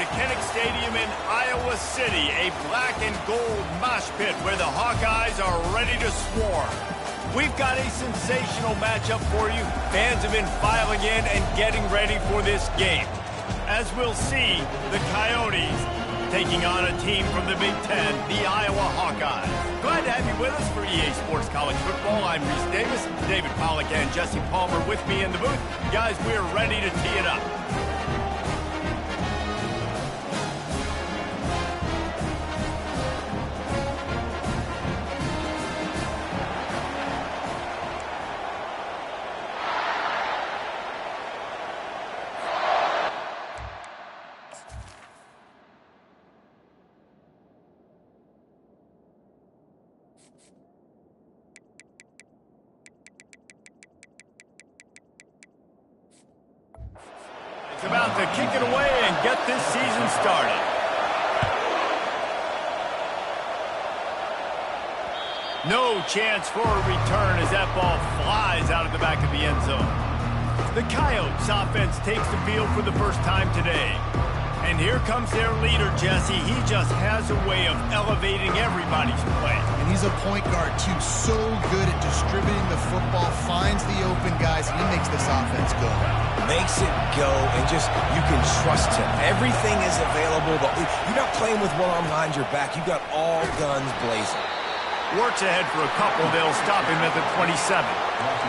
to Kinnick Stadium in Iowa City, a black and gold mosh pit where the Hawkeyes are ready to swarm. We've got a sensational matchup for you. Fans have been filing in and getting ready for this game. As we'll see, the Coyotes taking on a team from the Big Ten, the Iowa Hawkeyes. Glad to have you with us for EA Sports College Football. I'm Reese Davis, David Pollack and Jesse Palmer with me in the booth. Guys, we're ready to tee it up. About to kick it away and get this season started. No chance for a return as that ball flies out of the back of the end zone. The Coyotes offense takes the field for the first time today. And here comes their leader, Jesse. He just has a way of elevating everybody's play. And he's a point guard, too. So good at distributing the football, finds the open guys, and he makes this offense go. Makes it go, and just, you can trust him. Everything is available. You're not playing with one arm behind your back. You've got all guns blazing. Works ahead for a couple. They'll stop him at the 27.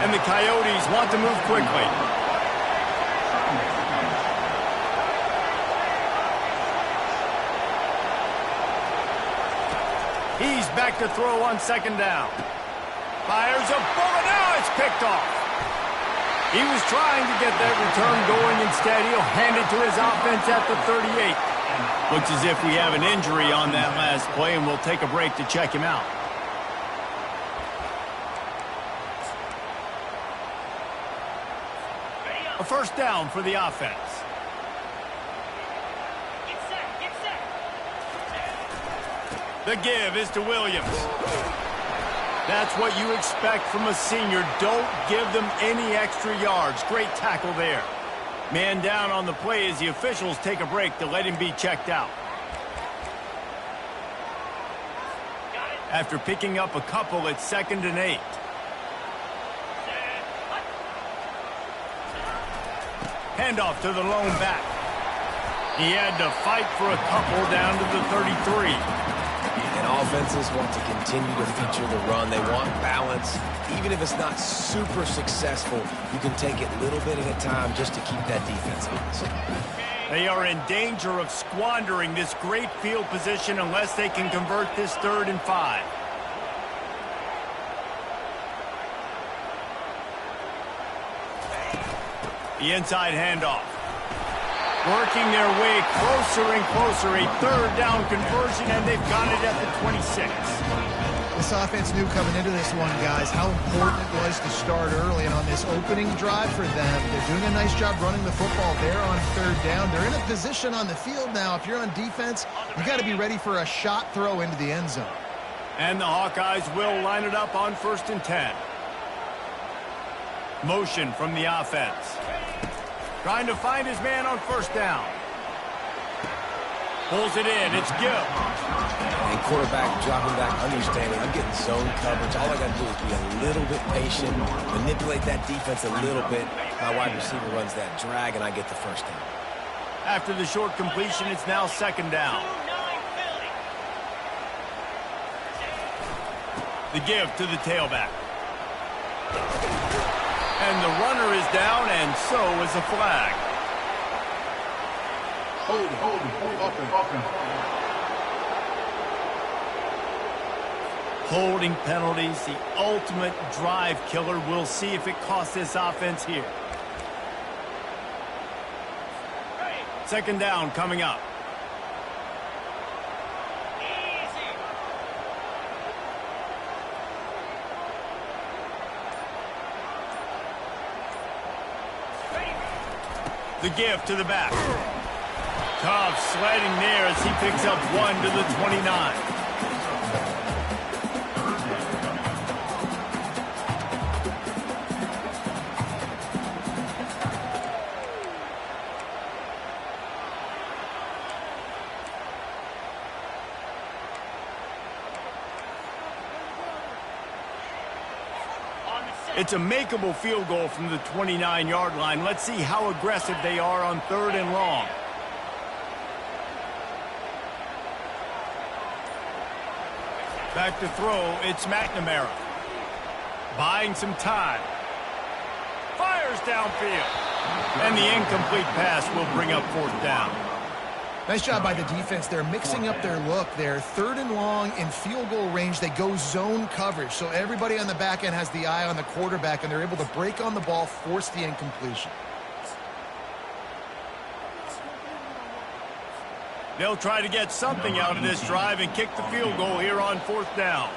And the Coyotes want to move quickly. He's back to throw on second down. Fires a bullet. Now it's picked off. He was trying to get that return going. Instead, he'll hand it to his offense at the 38. Looks as if we have an injury on that last play, and we'll take a break to check him out. A first down for the offense. The give is to Williams. That's what you expect from a senior. Don't give them any extra yards. Great tackle there. Man down on the play as the officials take a break to let him be checked out. After picking up a couple, it's 2nd and 8. Handoff to the lone back. He had to fight for a couple down to the 33. And offenses want to continue to feature the run. They want balance. Even if it's not super successful, you can take it a little bit at a time just to keep that defense honest. They are in danger of squandering this great field position unless they can convert this 3rd and 5. The inside handoff. Working their way closer and closer. A 3rd down conversion, and they've got it at the 26. This offense knew coming into this one, guys, how important it was to start early. And on this opening drive for them, they're doing a nice job running the football there on 3rd down. They're in a position on the field now. If you're on defense, you got to be ready for a shot throw into the end zone. And the Hawkeyes will line it up on 1st and 10. Motion from the offense. Trying to find his man on 1st down. Pulls it in. It's Gill. And quarterback dropping back, understanding I'm getting zone coverage. All I got to do is be a little bit patient, manipulate that defense a little bit. My wide receiver runs that drag, and I get the 1st down. After the short completion, it's now 2nd down. The give to the tailback. And the runner is down, and so is a flag. Holding penalties, the ultimate drive killer. We'll see if it costs this offense here. 2nd down coming up. The give to the back. Tough sledding there as he picks up 1 to the 29. It's a makeable field goal from the 29-yard line. Let's see how aggressive they are on 3rd and long. Back to throw, it's McNamara. Buying some time. Fires downfield. And the incomplete pass will bring up 4th down. Nice job by the defense. They're mixing up their look there. 3rd and long in field goal range. They go zone coverage. So everybody on the back end has the eye on the quarterback, and they're able to break on the ball, force the incompletion. They'll try to get something out of this drive and kick the field goal here on 4th down.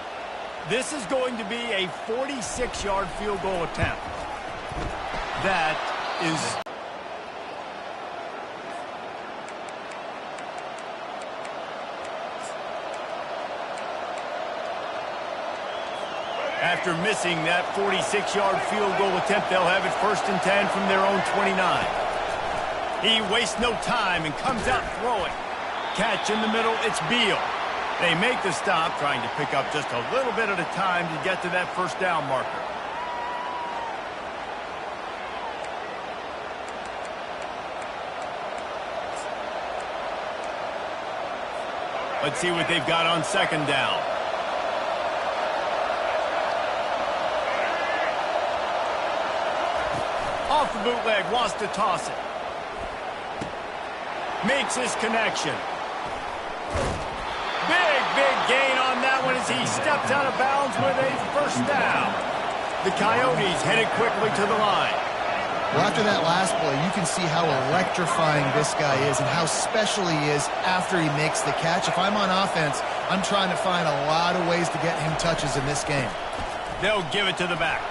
This is going to be a 46-yard field goal attempt. That is... After missing that 46-yard field goal attempt, they'll have it 1st and 10 from their own 29. He wastes no time and comes out throwing. Catch in the middle, it's Beal. They make the stop, trying to pick up just a little bit at a time to get to that 1st down marker. Let's see what they've got on 2nd down. Off the bootleg, wants to toss it. Makes his connection. Big gain on that one as he stepped out of bounds with a 1st down. The Coyotes headed quickly to the line. Well, after that last play, you can see how electrifying this guy is and how special he is after he makes the catch. If I'm on offense, I'm trying to find a lot of ways to get him touches in this game. They'll give it to the back.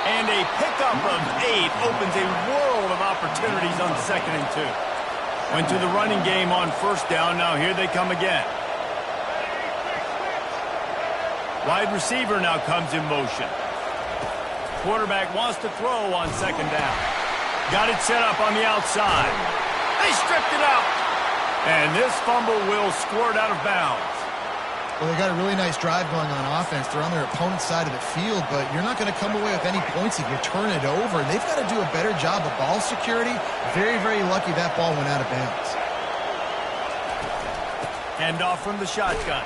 And a pickup of 8 opens a world of opportunities on 2nd and 2. Went to the running game on 1st down. Now here they come again. Wide receiver now comes in motion. Quarterback wants to throw on 2nd down. Got it set up on the outside. They stripped it out. And this fumble will squirt out of bounds. Well, they got a really nice drive going on offense. They're on their opponent's side of the field, but you're not going to come away with any points if you turn it over. And they've got to do a better job of ball security. Very, very lucky that ball went out of bounds. Hand off from the shotgun.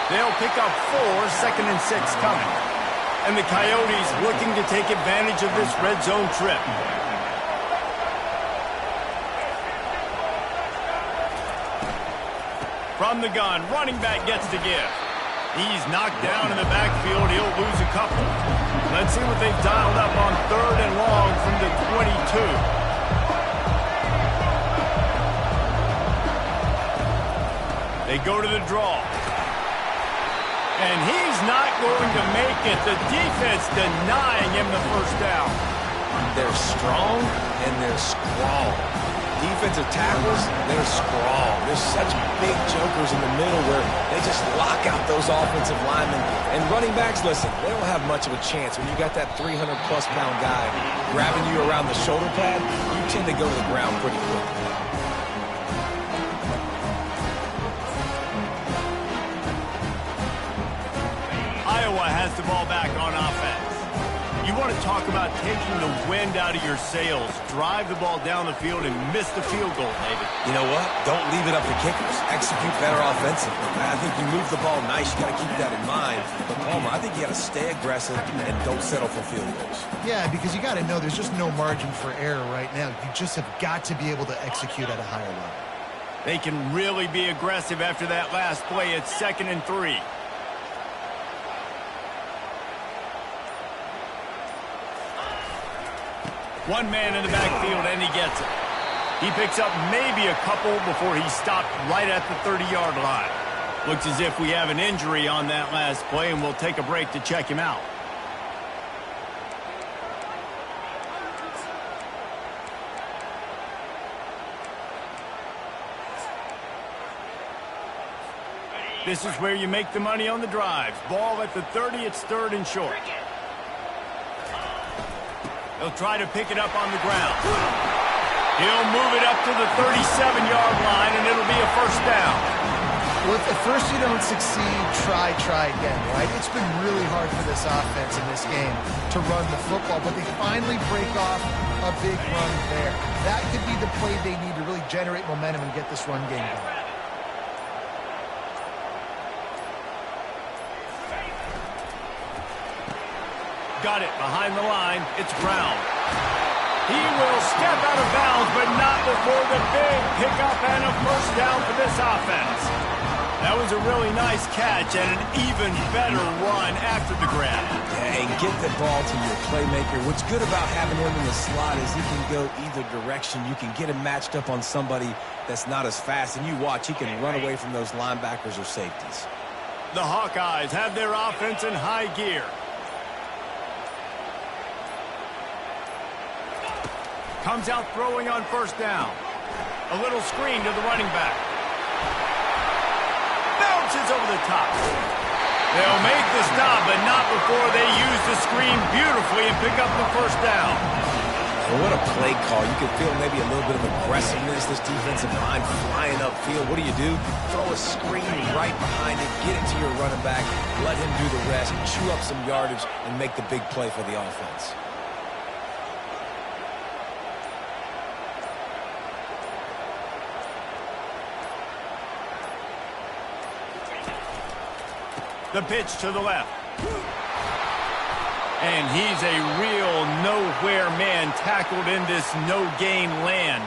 They'll pick up 4, 2nd and 6 coming. And the Coyotes looking to take advantage of this red zone trip. From the gun, running back gets to give. He's knocked down in the backfield. He'll lose a couple. Let's see what they've dialed up on 3rd and long from the 22. They go to the draw. And he's not going to make it. The defense denying him the 1st down. They're strong and they're scrawl. Defensive tackles, they're scrawl. There's such big jokers in the middle where they just lock out those offensive linemen. And running backs, listen, they don't have much of a chance. When you got that 300-plus pound guy grabbing you around the shoulder pad, you tend to go to the ground pretty quickly. Iowa has the ball back on offense. You want to talk about taking the wind out of your sails. Drive the ball down the field and miss the field goal, David. You know what? Don't leave it up to kickers. Execute better offensively. I think you move the ball nice. You got to keep that in mind. But, Palmer, I think you got to stay aggressive and don't settle for field goals. Yeah, because you got to know there's just no margin for error right now. You just have got to be able to execute at a higher level. They can really be aggressive after that last play. It's 2nd and 3. One man in the backfield, and he gets it. He picks up maybe a couple before he stopped right at the 30-yard line. Looks as if we have an injury on that last play, and we'll take a break to check him out. This is where you make the money on the drives. Ball at the 30, it's 3rd and short. He'll try to pick it up on the ground. He'll move it up to the 37-yard line, and it'll be a 1st down. Well, if at first you don't succeed, try again, right? It's been really hard for this offense in this game to run the football, but they finally break off a big run there. That could be the play they need to really generate momentum and get this run game going. Got it behind the line. It's Brown. He will step out of bounds, but not before the big pickup and a first down for this offense. That was a really nice catch and an even better run after the grab. Yeah, and get the ball to your playmaker. What's good about having him in the slot is he can go either direction. You can get him matched up on somebody that's not as fast, and you watch, he can run away from those linebackers or safeties. The Hawkeyes have their offense in high gear. Comes out throwing on first down. A little screen to the running back. Bounces over the top. They'll make the stop, but not before they use the screen beautifully and pick up the first down. Well, what a play call. You can feel maybe a little bit of aggressiveness, this defensive line flying upfield. What do? Throw a screen right behind it, get it to your running back, let him do the rest, chew up some yardage, and make the big play for the offense. The pitch to the left. And he's a real nowhere man tackled in this no-gain land.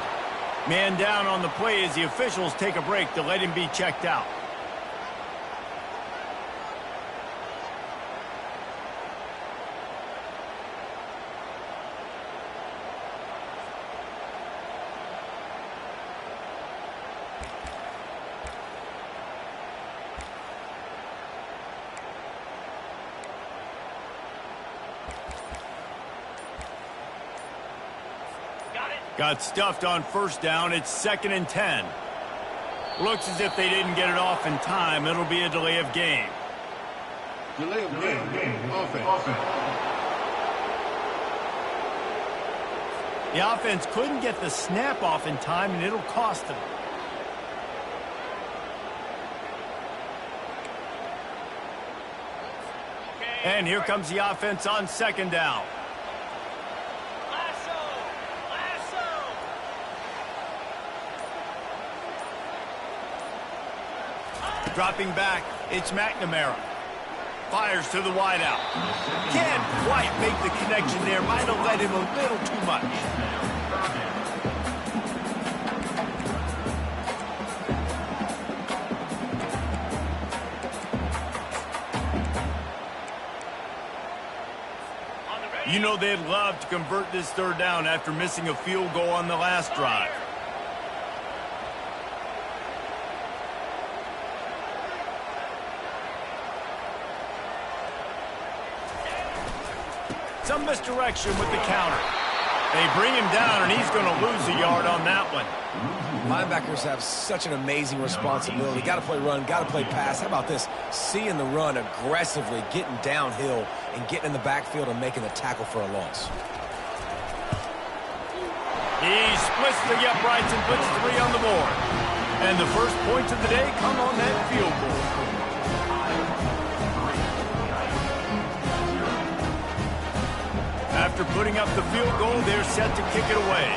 Man down on the play as the officials take a break to let him be checked out. Got stuffed on first down. It's 2nd and 10. Looks as if they didn't get it off in time. It'll be a delay of game. Delay of game. Offense. The offense couldn't get the snap off in time, and it'll cost them. And here comes the offense on 2nd down. Dropping back, it's McNamara. Fires to the wideout. Can't quite make the connection there. Might have led him a little too much. You know they'd love to convert this 3rd down after missing a field goal on the last drive. Some misdirection with the counter. They bring him down, and he's going to lose a yard on that one. Linebackers have such an amazing responsibility. Got to play run, got to play pass. How about this? Seeing the run aggressively, getting downhill, and getting in the backfield and making the tackle for a loss. He splits the uprights and puts 3 on the board. And the first points of the day come on that field goal. After putting up the field goal, they're set to kick it away.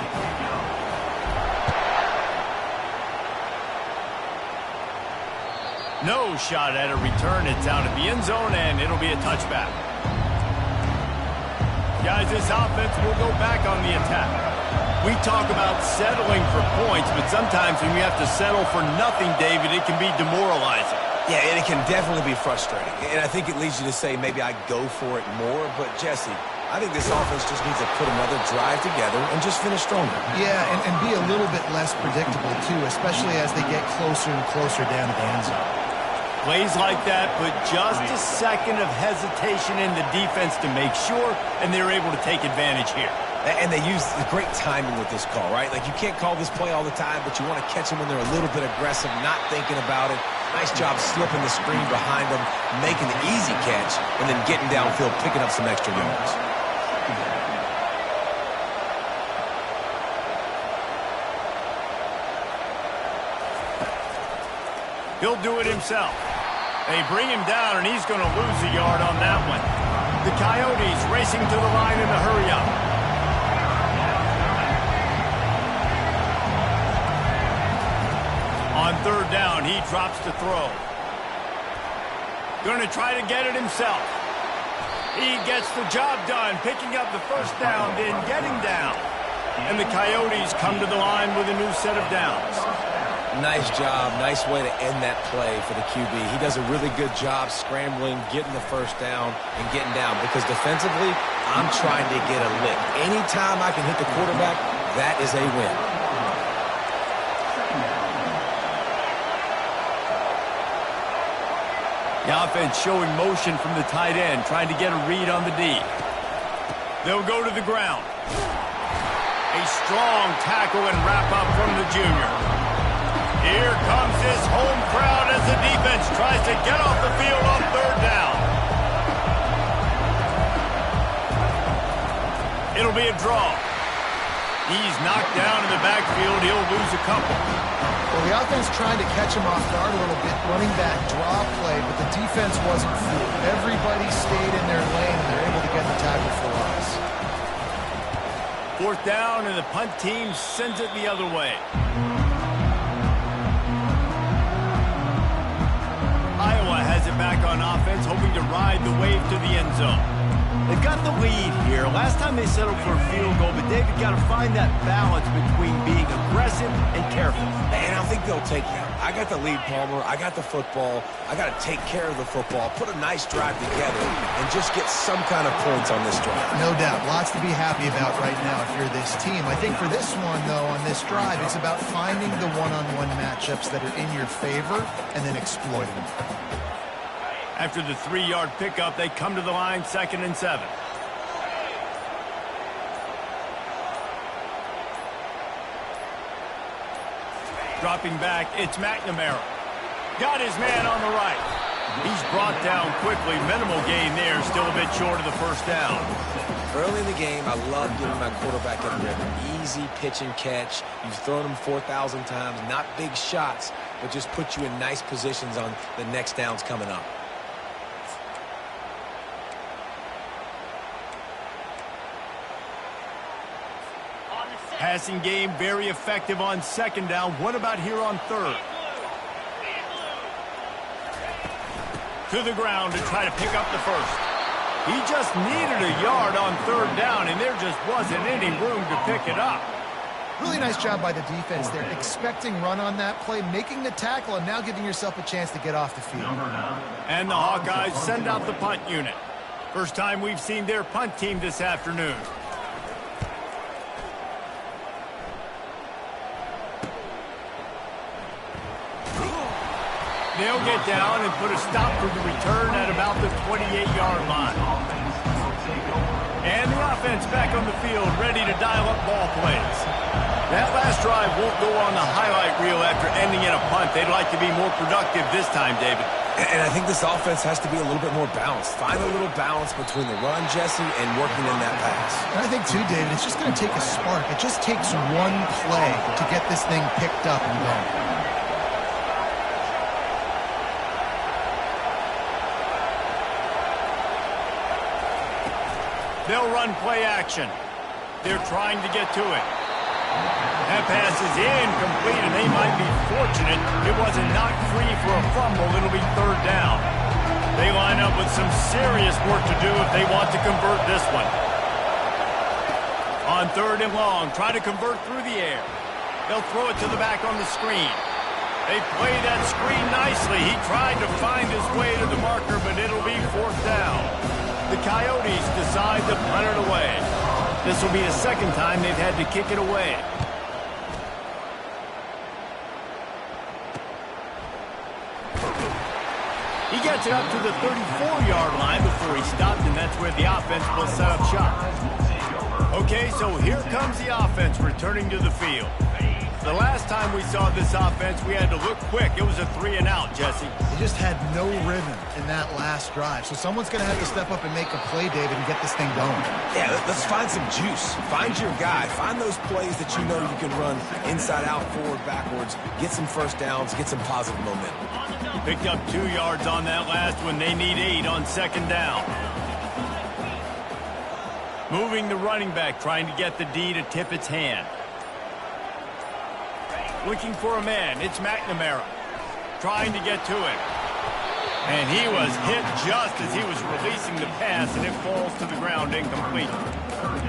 No shot at a return. It's out of the end zone, and it'll be a touchback. Guys, this offense will go back on the attack. We talk about settling for points, but sometimes when you have to settle for nothing, David, it can be demoralizing. Yeah, and it can definitely be frustrating. And I think it leads you to say maybe I go for it more. But, Jesse, I think this offense just needs to put another drive together and just finish stronger. Yeah, and be a little bit less predictable, too, especially as they get closer and closer down to the end zone. Plays like that put just a second of hesitation in the defense to make sure, and they're able to take advantage here. And they use the great timing with this call, right? Like, you can't call this play all the time, but you want to catch them when they're a little bit aggressive, not thinking about it. Nice job slipping the screen behind them, making the easy catch, and then getting downfield, picking up some extra yards. He'll do it himself. They bring him down, and he's going to lose a yard on that one. The Coyotes racing to the line in a hurry-up. On third down, he drops to throw. Going to try to get it himself. He gets the job done, picking up the first down, then getting down. And the Coyotes come to the line with a new set of downs. Nice job. Nice way to end that play for the QB. He does a really good job scrambling, getting the first down, and getting down. Because defensively, I'm trying to get a lick. Anytime I can hit the quarterback, that is a win. The offense showing motion from the tight end, trying to get a read on the D. They'll go to the ground. A strong tackle and wrap-up from the junior. Here comes his home crowd as the defense tries to get off the field on third down. It'll be a draw. He's knocked down in the backfield. He'll lose a couple. Well, the offense tried to catch him off guard a little bit, running that draw play, but the defense wasn't fooled. Everybody stayed in their lane, and they're able to get the tackle for loss. Fourth down, and the punt team sends it the other way. Iowa has it back on offense, hoping to ride the wave to the end zone. They've got the lead here. Last time they settled for a field goal, but David got to find that balance between being aggressive and careful. And I think they'll take that. I got the lead, Palmer. I got the football. I got to take care of the football, put a nice drive together, and just get some kind of points on this drive. No doubt. Lots to be happy about right now if you're this team. I think for this one, though, on this drive, it's about finding the one-on-one matchups that are in your favor and then exploiting them. After the 3-yard pickup, they come to the line, 2nd and 7. Dropping back, it's McNamara. Got his man on the right. He's brought down quickly. Minimal gain there, still a bit short of the first down. Early in the game, I love getting my quarterback in rhythm. Easy pitch and catch. You've thrown him 4,000 times. Not big shots, but just put you in nice positions on the next downs coming up. Passing game very effective on 2nd down. What about here on 3rd? To the ground to try to pick up the first. He just needed a yard on 3rd down, and there just wasn't any room to pick it up. Really nice job by the defense there. Expecting run on that play, making the tackle, and now giving yourself a chance to get off the field. And the Hawkeyes send out the punt unit. First time we've seen their punt team this afternoon. They'll get down and put a stop to the return at about the 28-yard line. And the offense back on the field, ready to dial up ball plays. That last drive won't go on the highlight reel after ending in a punt. They'd like to be more productive this time, David. And I think this offense has to be a little bit more balanced. Find a little balance between the run, Jesse, and working in that pass. And I think, too, David, it's just going to take a spark. It just takes one play to get this thing picked up and going. They'll run play action. They're trying to get to it. That pass is incomplete, and they might be fortunate it wasn't knocked free for a fumble. It'll be 3rd down. They line up with some serious work to do if they want to convert this one. On 3rd and long, try to convert through the air. They'll throw it to the back on the screen. They play that screen nicely. He tried to find his way to the marker, but it'll be 4th down. The Coyotes decide to punt it away. This will be the 2nd time they've had to kick it away. He gets it up to the 34-yard line before he stopped, and that's where the offense will set up shop. Okay, so here comes the offense returning to the field. The last time we saw this offense, we had to look quick. It was a 3-and-out, Jesse. They just had no rhythm in that last drive. So someone's going to have to step up and make a play, David, and get this thing going. Yeah, let's find some juice. Find your guy. Find those plays that you know you can run inside out, forward, backwards. Get some first downs. Get some positive momentum. Picked up 2 yards on that last one. They need 8 on second down. Moving the running back, trying to get the D to tip its hand. Looking for a man. It's McNamara. Trying to get to him. And he was hit just as he was releasing the pass, and it falls to the ground incomplete.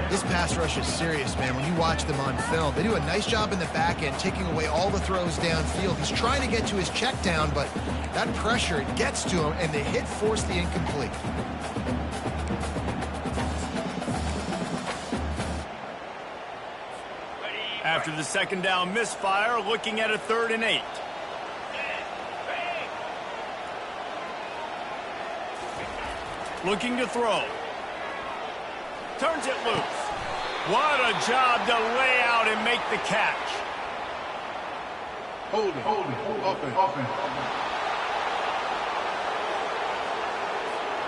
This pass rush is serious, man. When you watch them on film, they do a nice job in the back end, taking away all the throws downfield. He's trying to get to his check down, but that pressure, it gets to him, and the hit forced the incomplete. After the second down misfire, looking at a 3rd and 8. Looking to throw. Turns it loose. What a job to lay out and make the catch. Hold it. Offense.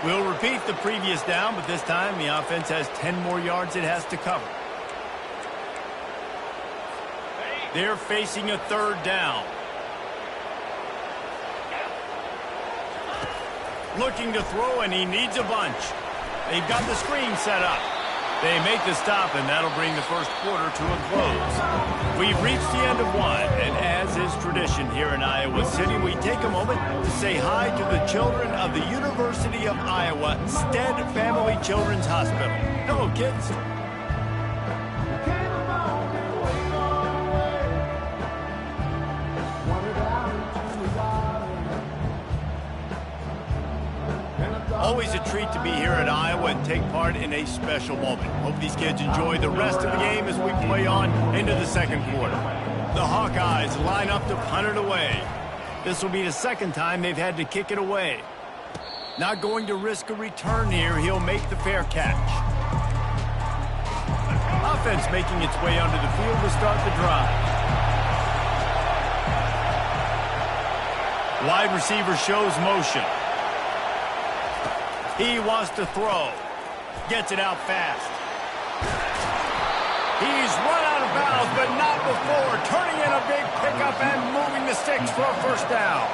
We'll repeat the previous down, but this time the offense has 10 more yards it has to cover. They're facing a 3rd down. Looking to throw, and he needs a bunch. They've got the screen set up. They make the stop, and that'll bring the first quarter to a close. We've reached the end of one, and as is tradition here in Iowa City, we take a moment to say hi to the children of the University of Iowa Stead Family Children's Hospital. Hello, kids. Always a treat to be here at Iowa and take part in a special moment. Hope these kids enjoy the rest of the game as we play on into the second quarter. The Hawkeyes line up to punt it away. This will be the second time they've had to kick it away. Not going to risk a return here. He'll make the fair catch. Offense making its way onto the field to start the drive. Wide receiver shows motion. He wants to throw. Gets it out fast. He's run out of bounds, but not before. Turning in a big pickup and moving the sticks for a first down.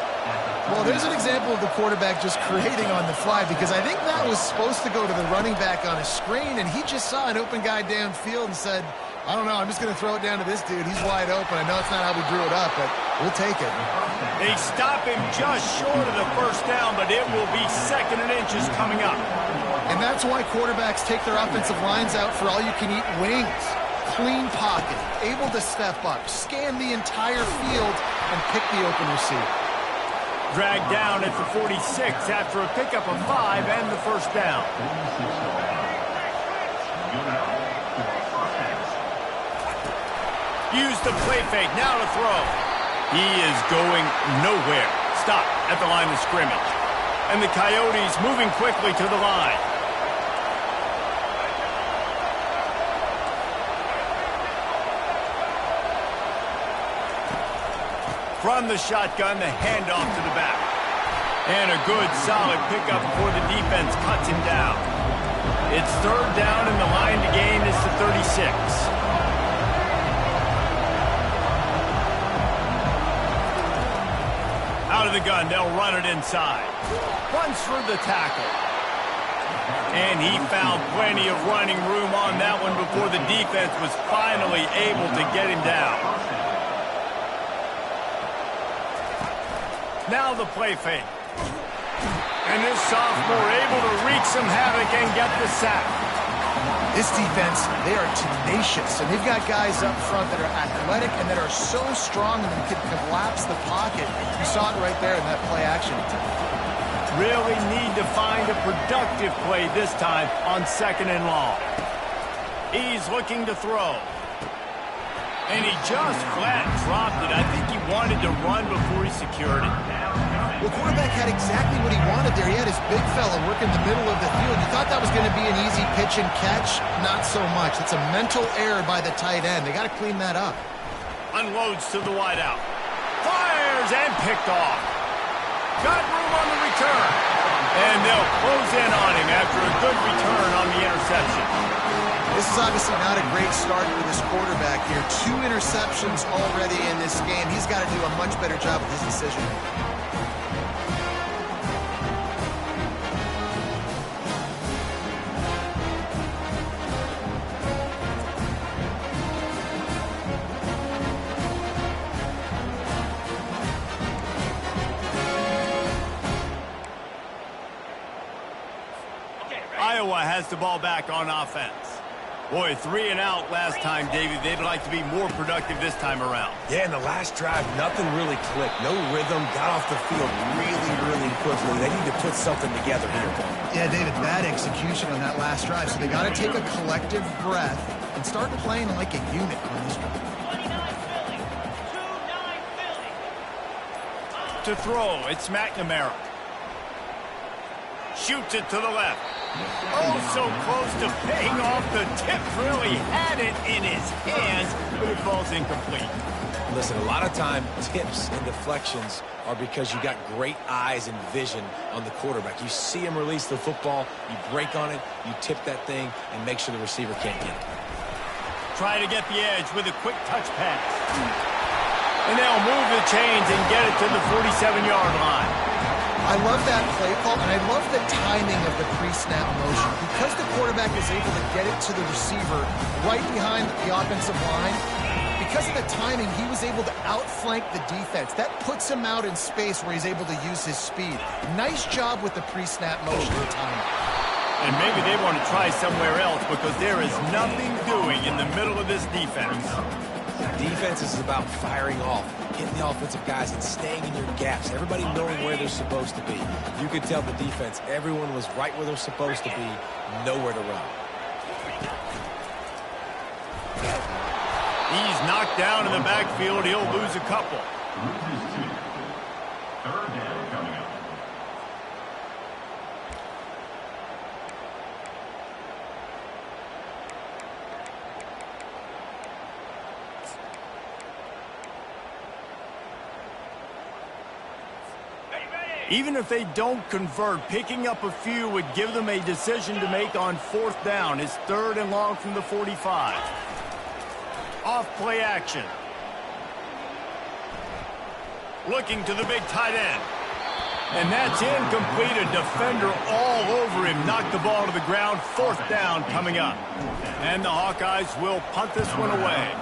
Well, there's an example of the quarterback just creating on the fly, because I think that was supposed to go to the running back on a screen, and he just saw an open guy downfield and said, I don't know, I'm just going to throw it down to this dude. He's wide open. I know it's not how we drew it up, but we'll take it. They stop him just short of the first down, but it will be 2nd and inches coming up. And that's why quarterbacks take their offensive lines out for all-you-can-eat wings. Clean pocket, able to step up, scan the entire field, and pick the open receiver. Dragged down at the 46 after a pickup of 5 and the first down. Use the play fake, now to throw. He is going nowhere. Stop at the line of scrimmage. And the Coyotes moving quickly to the line. From the shotgun, the handoff to the back. And a good, solid pickup before the defense cuts him down. It's 3rd down, and the line to gain is the 36. Out of the gun, they'll run it inside. Runs through the tackle. And he found plenty of running room on that one before the defense was finally able to get him down. Now the play fake. And this sophomore able to wreak some havoc and get the sack. This defense, they are tenacious, and they've got guys up front that are athletic and that are so strong and can collapse the pocket. You saw it right there in that play action. Really need to find a productive play this time on 2nd and long. He's looking to throw. And he just flat dropped it. I think he wanted to run before he secured it. Well, quarterback had exactly what he wanted there. He had his big fella working the middle of the field. You thought that was going to be an easy pitch and catch? Not so much. It's a mental error by the tight end. They got to clean that up. Unloads to the wideout. Fires and picked off. Got room on the return. And they'll close in on him after a good return on the interception. This is obviously not a great start for this quarterback here. 2 interceptions already in this game. He's got to do a much better job with his decision. Iowa has the ball back on offense. Boy, 3 and out last time, David. They'd like to be more productive this time around. Yeah, in the last drive, nothing really clicked. No rhythm, got off the field really quickly. They need to put something together here, Paul. Yeah, David, bad execution on that last drive. So they got to take a collective breath and start playing like a unit on this drive. To throw, it's McNamara. Shoots it to the left. Oh, so close to paying off. The tip really had it in his hands, but it falls incomplete. Listen, a lot of time, tips and deflections are because you got great eyes and vision on the quarterback. You see him release the football, you break on it, you tip that thing, and make sure the receiver can't get it. Try to get the edge with a quick touch pass. And they'll move the chains and get it to the 47-yard line. I love that play call, and I love the timing of the pre-snap motion. Because the quarterback is able to get it to the receiver right behind the offensive line, because of the timing, he was able to outflank the defense. That puts him out in space where he's able to use his speed. Nice job with the pre-snap motion and timing. And maybe they want to try somewhere else because there is nothing doing in the middle of this defense. Defense is about firing off, hitting the offensive guys and staying in your gaps. Everybody knowing where they're supposed to be. You could tell the defense, everyone was right where they're supposed to be, nowhere to run. He's knocked down in the backfield. He'll lose a couple. Third down coming up. Even if they don't convert, picking up a few would give them a decision to make on 4th down. It's 3rd and long from the 45. Off play action. Looking to the big tight end. And that's incomplete. A defender all over him. Knocked the ball to the ground. 4th down coming up. And the Hawkeyes will punt this one away.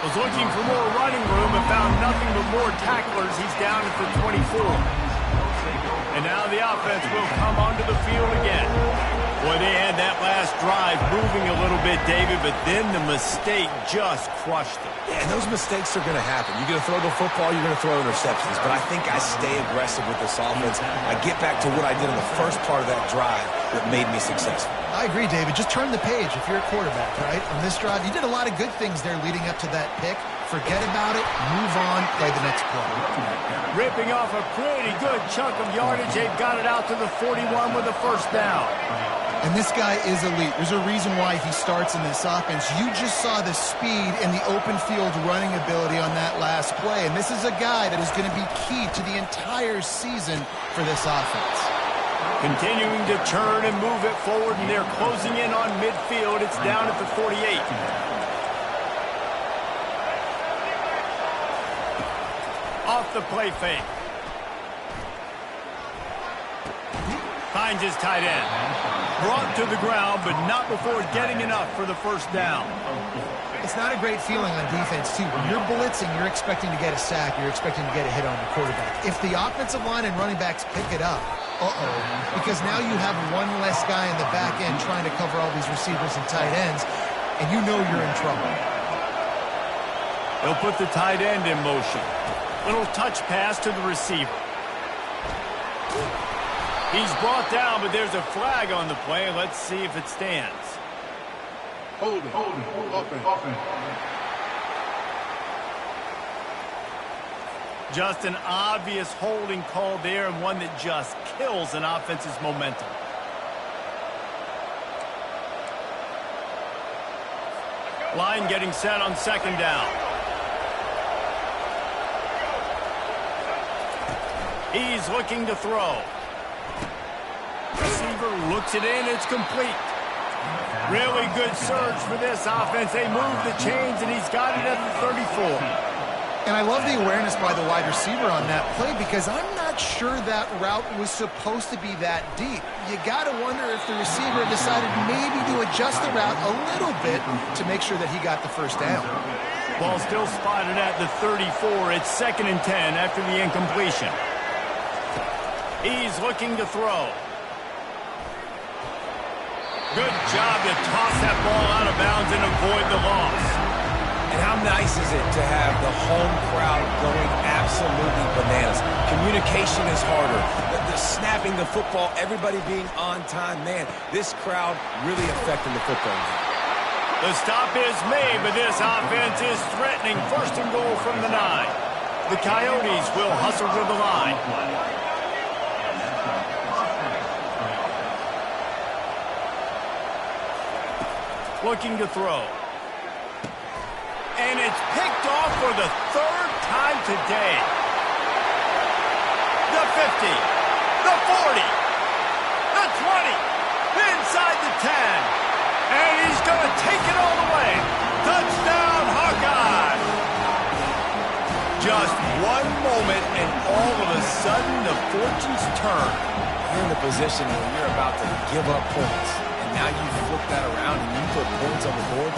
Was looking for more running room and found nothing but more tacklers. He's down at the 24. And now the offense will come onto the field again. Boy, they had that last drive moving a little bit, David, but then the mistake just crushed them. Yeah, and those mistakes are going to happen. You're going to throw the football, you're going to throw interceptions. But I think I stay aggressive with this offense. I get back to what I did in the first part of that drive that made me successful. I agree, David. Just turn the page if you're a quarterback, right? On this drive, you did a lot of good things there leading up to that pick. Forget about it, move on, play the next play. Ripping off a pretty good chunk of yardage. They've got it out to the 41 with a 1st down. And this guy is elite. There's a reason why he starts in this offense. You just saw the speed and the open field running ability on that last play. And this is a guy that is going to be key to the entire season for this offense. Continuing to turn and move it forward, and they're closing in on midfield. It's down at the 48. Off the play fake. Finds his tight end. Brought to the ground, but not before getting enough for the 1st down. It's not a great feeling on defense, too. When you're blitzing, you're expecting to get a sack. You're expecting to get a hit on the quarterback. If the offensive line and running backs pick it up, because now you have one less guy in the back end trying to cover all these receivers and tight ends, and you know you're in trouble. They'll put the tight end in motion. Little touch pass to the receiver. He's brought down, but there's a flag on the play. Let's see if it stands. Holding, offense. Just an obvious holding call there, and one that just kills an offense's momentum. Line getting set on second down. He's looking to throw. Receiver looks it in. It's complete. Really good surge for this offense. They move the chains, and he's got it at the 34. And I love the awareness by the wide receiver on that play because I'm not sure that route was supposed to be that deep. You got to wonder if the receiver decided maybe to adjust the route a little bit to make sure that he got the first down. Ball still spotted at the 34. It's 2nd and 10 after the incompletion. He's looking to throw. Good job to toss that ball out of bounds and avoid the loss. And how nice is it to have the home crowd going absolutely bananas? Communication is harder. The snapping the football, everybody being on time. Man, this crowd really affecting the football game. The stop is made, but this offense is threatening 1st and goal from the 9. The Coyotes will hustle to the line. Looking to throw. And it's picked off for the 3rd time today. The 50, the 40, the 20, inside the 10. And he's going to take it all the way. Touchdown, Hawkeye. Just one moment, and all of a sudden, the fortunes turn. You're in a position where you're about to give up points. And now you flip that around and you put points on the board.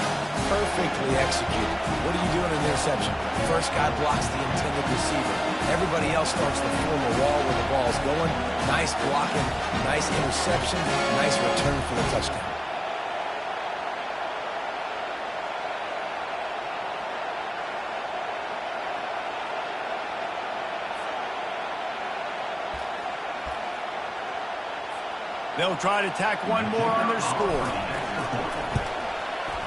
Perfectly executed. What are you doing in interception? First guy blocks the intended receiver. Everybody else starts to form a wall where the ball's going. Nice blocking, nice interception, nice return for the touchdown. They'll try to tack one more on their score.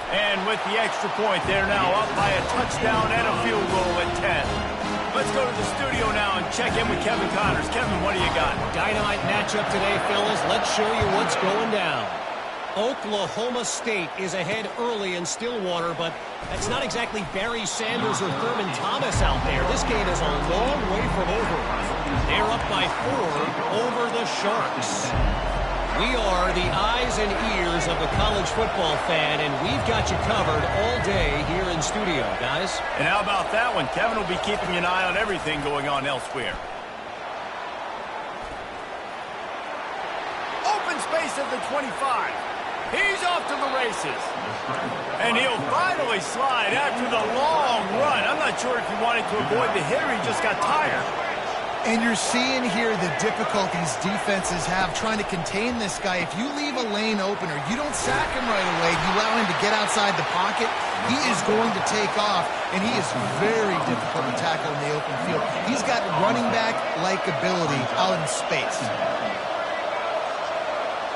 And with the extra point, they're now up by a touchdown and a field goal at 10. Let's go to the studio now and check in with Kevin Connors. Kevin, what do you got? Dynamite matchup today, fellas. Let's show you what's going down. Oklahoma State is ahead early in Stillwater, but that's not exactly Barry Sanders or Thurman Thomas out there. This game is a long way from over. They're up by 4 over the Sharks. We are the eyes and ears of the college football fan, and we've got you covered all day here in studio, guys. And how about that one? Kevin will be keeping an eye on everything going on elsewhere. Open space at the 25. He's off to the races. And he'll finally slide after the long run. I'm not sure if he wanted to avoid the hit or he just got tired. And you're seeing here the difficulties defenses have trying to contain this guy. If you leave a lane open or you don't sack him right away, you allow him to get outside the pocket, he is going to take off, and he is very difficult to tackle in the open field. He's got running back-like ability out in space.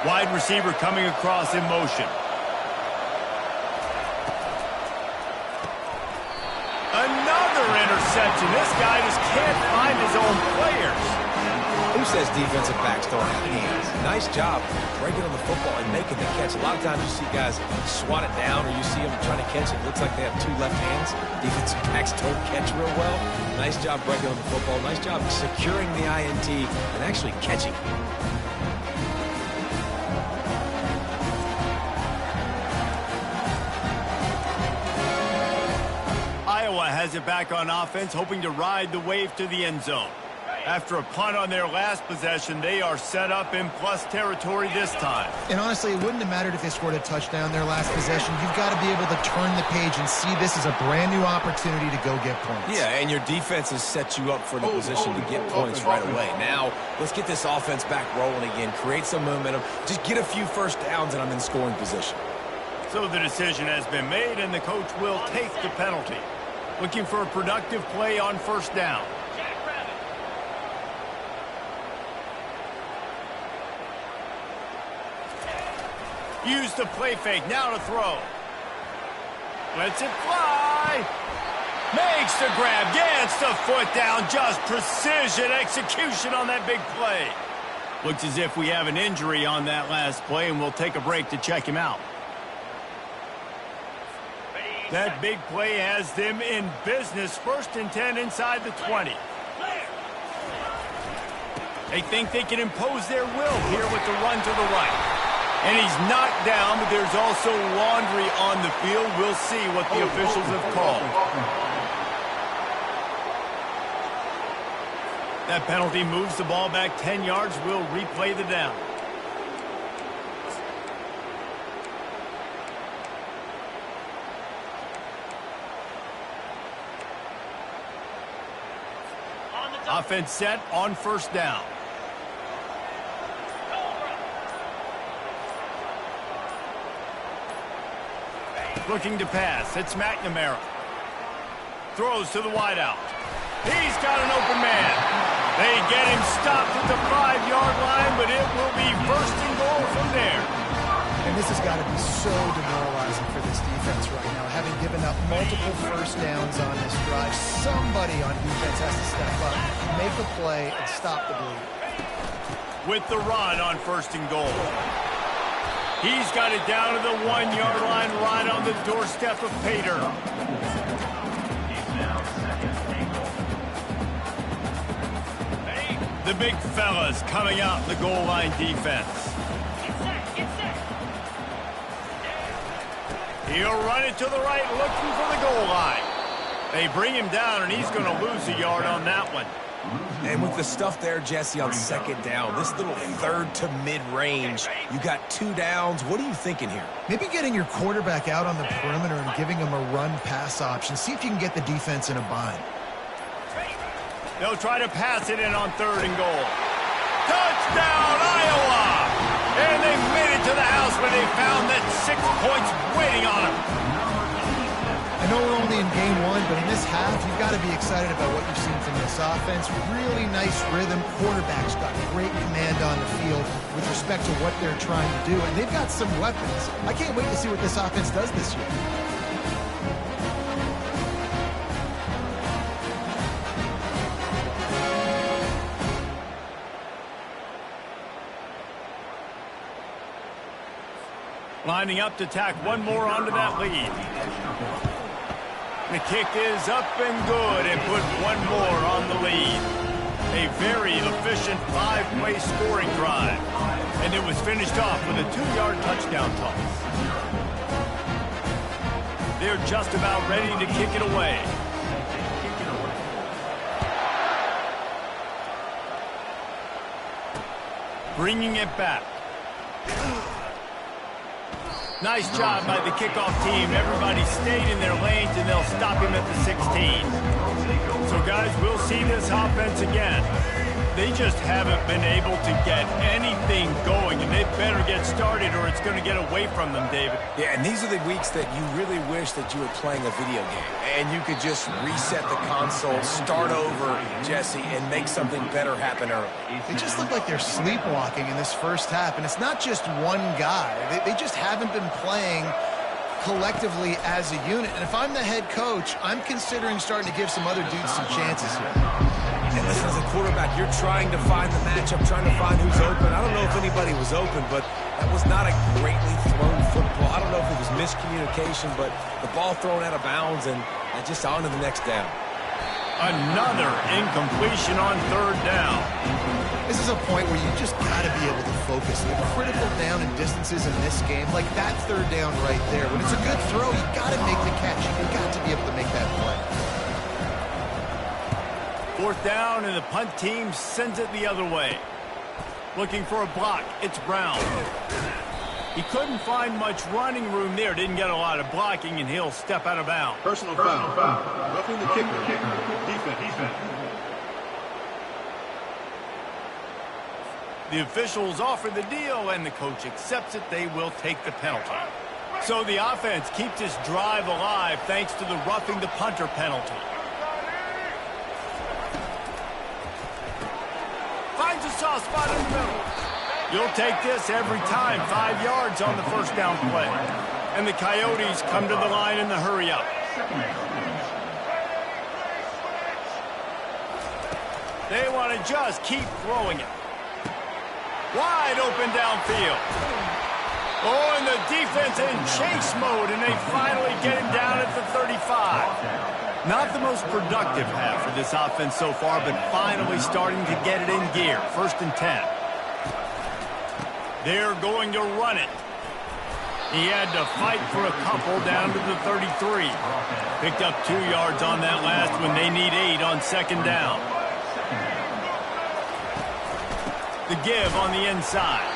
Wide receiver coming across in motion. Another interception. This guy just can't find his own players. Who says defensive backs don't have hands? Nice job breaking on the football and making the catch. A lot of times you see guys swat it down or you see them trying to catch it. It looks like they have 2 left hands. Defensive backs don't catch real well. Nice job breaking on the football. Nice job securing the INT and actually catching it. Iowa has it back on offense, hoping to ride the wave to the end zone. After a punt on their last possession, they are set up in plus territory this time. And honestly, it wouldn't have mattered if they scored a touchdown their last possession. You've got to be able to turn the page and see this as a brand new opportunity to go get points. Yeah, and your defense has set you up for the position to get points right away. Now, let's get this offense back rolling again, create some momentum, just get a few first downs, and I'm in scoring position. So the decision has been made, and the coach will take the penalty. Looking for a productive play on first down. Use the play fake. Now to throw. Lets it fly. Makes the grab. Gets the foot down. Just precision execution on that big play. Looks as if we have an injury on that last play, and we'll take a break to check him out. That big play has them in business. 1st and 10 inside the 20. They think they can impose their will here with the run to the right. And he's knocked down, but there's also laundry on the field. We'll see what the officials have called. That penalty moves the ball back 10 yards. We'll replay the down. Offense set on 1st down. Looking to pass. It's McNamara. Throws to the wideout. He's got an open man. They get him stopped at the 5-yard line, but it will be 1st and goal from there. And this has got to be so demoralizing for this defense right now. Having given up multiple 1st downs on this drive, somebody on defense has to step up, make a play, and stop the bleed. With the run on 1st and goal. He's got it down to the 1-yard line, right on the doorstep of Pater. The big fellas coming out in the goal line defense. He'll run it to the right, looking for the goal line. They bring him down, and he's going to lose a yard on that one. And with the stuff there, Jesse, on 2nd down, this little 3rd to mid-range, you got 2 downs. What are you thinking here? Maybe getting your quarterback out on the perimeter and giving him a run-pass option. See if you can get the defense in a bind. They'll try to pass it in on 3rd and goal. Touchdown, Iowa! And they made it to the house where they found that 6 points waiting on them. I know we're only in game 1, but in this half, you've got to be excited about what you've seen from this offense. Really nice rhythm. Quarterback's got great command on the field with respect to what they're trying to do, and they've got some weapons. I can't wait to see what this offense does this year. Lining up to tack one more onto that lead. The kick is up and good and put one more on the lead. A very efficient 5-play scoring drive. And it was finished off with a 2-yard touchdown toss. They're just about ready to kick it away. Bringing it back. Nice job by the kickoff team. Everybody stayed in their lanes, and they'll stop him at the 16. So, guys, we'll see this offense again. They just haven't been able to get anything going, and they better get started or it's going to get away from them, David. Yeah, and these are the weeks that you really wish that you were playing a video game and you could just reset the console, start over, Jesse, and make something better happen early. They just look like they're sleepwalking in this 1st half, and it's not just one guy. They just haven't been playing collectively as a unit. And if I'm the head coach, I'm considering starting to give some other dudes some chances here. And listen, as a quarterback, you're trying to find the matchup, trying to find who's open. I don't know if anybody was open, but that was not a greatly thrown football. I don't know if it was miscommunication, but the ball thrown out of bounds and just on to the next down. Another incompletion on 3rd down. This is a point where you just got to be able to focus. The critical down and distances in this game, like that 3rd down right there. When it's a good throw, you got to make the catch. You got to be able to make that play. 4th down, and the punt team sends it the other way. Looking for a block. It's Brown. He couldn't find much running room there. Didn't get a lot of blocking, and he'll step out of bounds. Personal foul. Roughing the kicker. Defense. The officials offer the deal, and the coach accepts it. They will take the penalty. So the offense keeps this drive alive thanks to the roughing the punter penalty. Finds a soft spot in the middle. You'll take this every time. 5 yards on the 1st down play. And the Coyotes come to the line in the hurry-up. They want to just keep throwing it. Wide open downfield. Oh, and the defense in chase mode, and they finally get him down at the 35. Not the most productive half for this offense so far, but finally starting to get it in gear. 1st and 10. They're going to run it. He had to fight for a couple down to the 33. Picked up 2 yards on that last one. They need 8 on 2nd down. The give on the inside.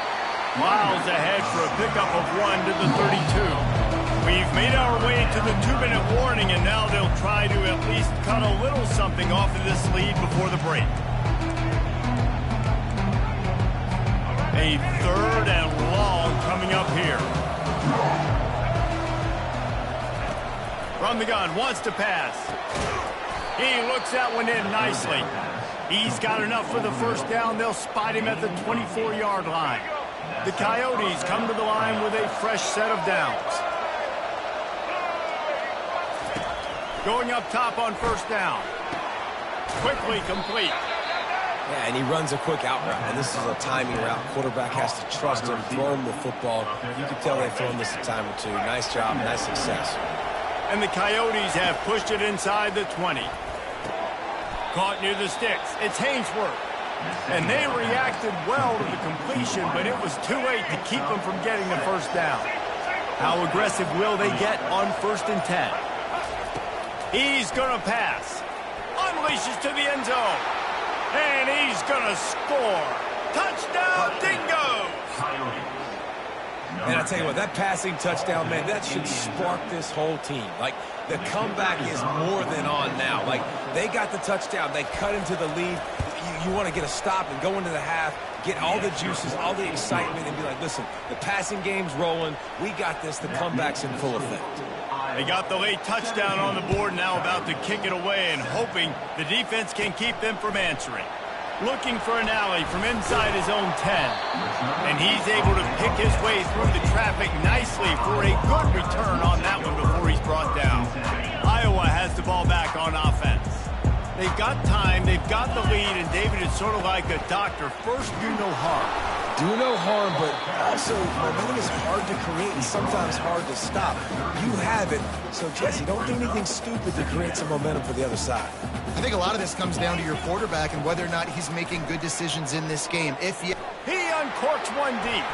Miles ahead for a pickup of 1 to the 32. We've made our way to the 2-minute warning, and now they'll try to at least cut a little something off of this lead before the break. A 3rd and long coming up here. From the gun, wants to pass. He looks that one in nicely. He's got enough for the 1st down. They'll spot him at the 24-yard line. The Coyotes come to the line with a fresh set of downs. Going up top on 1st down. Quickly complete. Yeah, and he runs a quick out route, and this is a timing route. Quarterback has to trust him, throw him the football. You can tell they've thrown this a time or two. Nice job, nice success. And the Coyotes have pushed it inside the 20. Caught near the sticks. It's Hainsworth. And they reacted well to the completion, but it was too late to keep them from getting the 1st down. How aggressive will they get on 1st and 10? He's going to pass. Unleashes to the end zone. And he's going to score. Touchdown, Dingoes! And I tell you what, that passing touchdown, man, that should spark this whole team. Like, the comeback is more than on now. Like, they got the touchdown. They cut into the lead. You want to get a stop and go into the half, get all the juices, all the excitement, and be like, listen, the passing game's rolling. We got this. The comeback's in full effect. They got the late touchdown on the board, now about to kick it away and hoping the defense can keep them from answering. Looking for an alley from inside his own 10. And he's able to pick his way through the traffic nicely for a good return on that one before he's brought down. Iowa has the ball back on offense. They've got time, they've got the lead, and David is sort of like a doctor. First, do no harm. Do no harm, but also momentum is hard to create and sometimes hard to stop. You have it, so Jesse, don't do anything stupid to create some momentum for the other side. I think a lot of this comes down to your quarterback and whether or not he's making good decisions in this game. He uncorks one deep.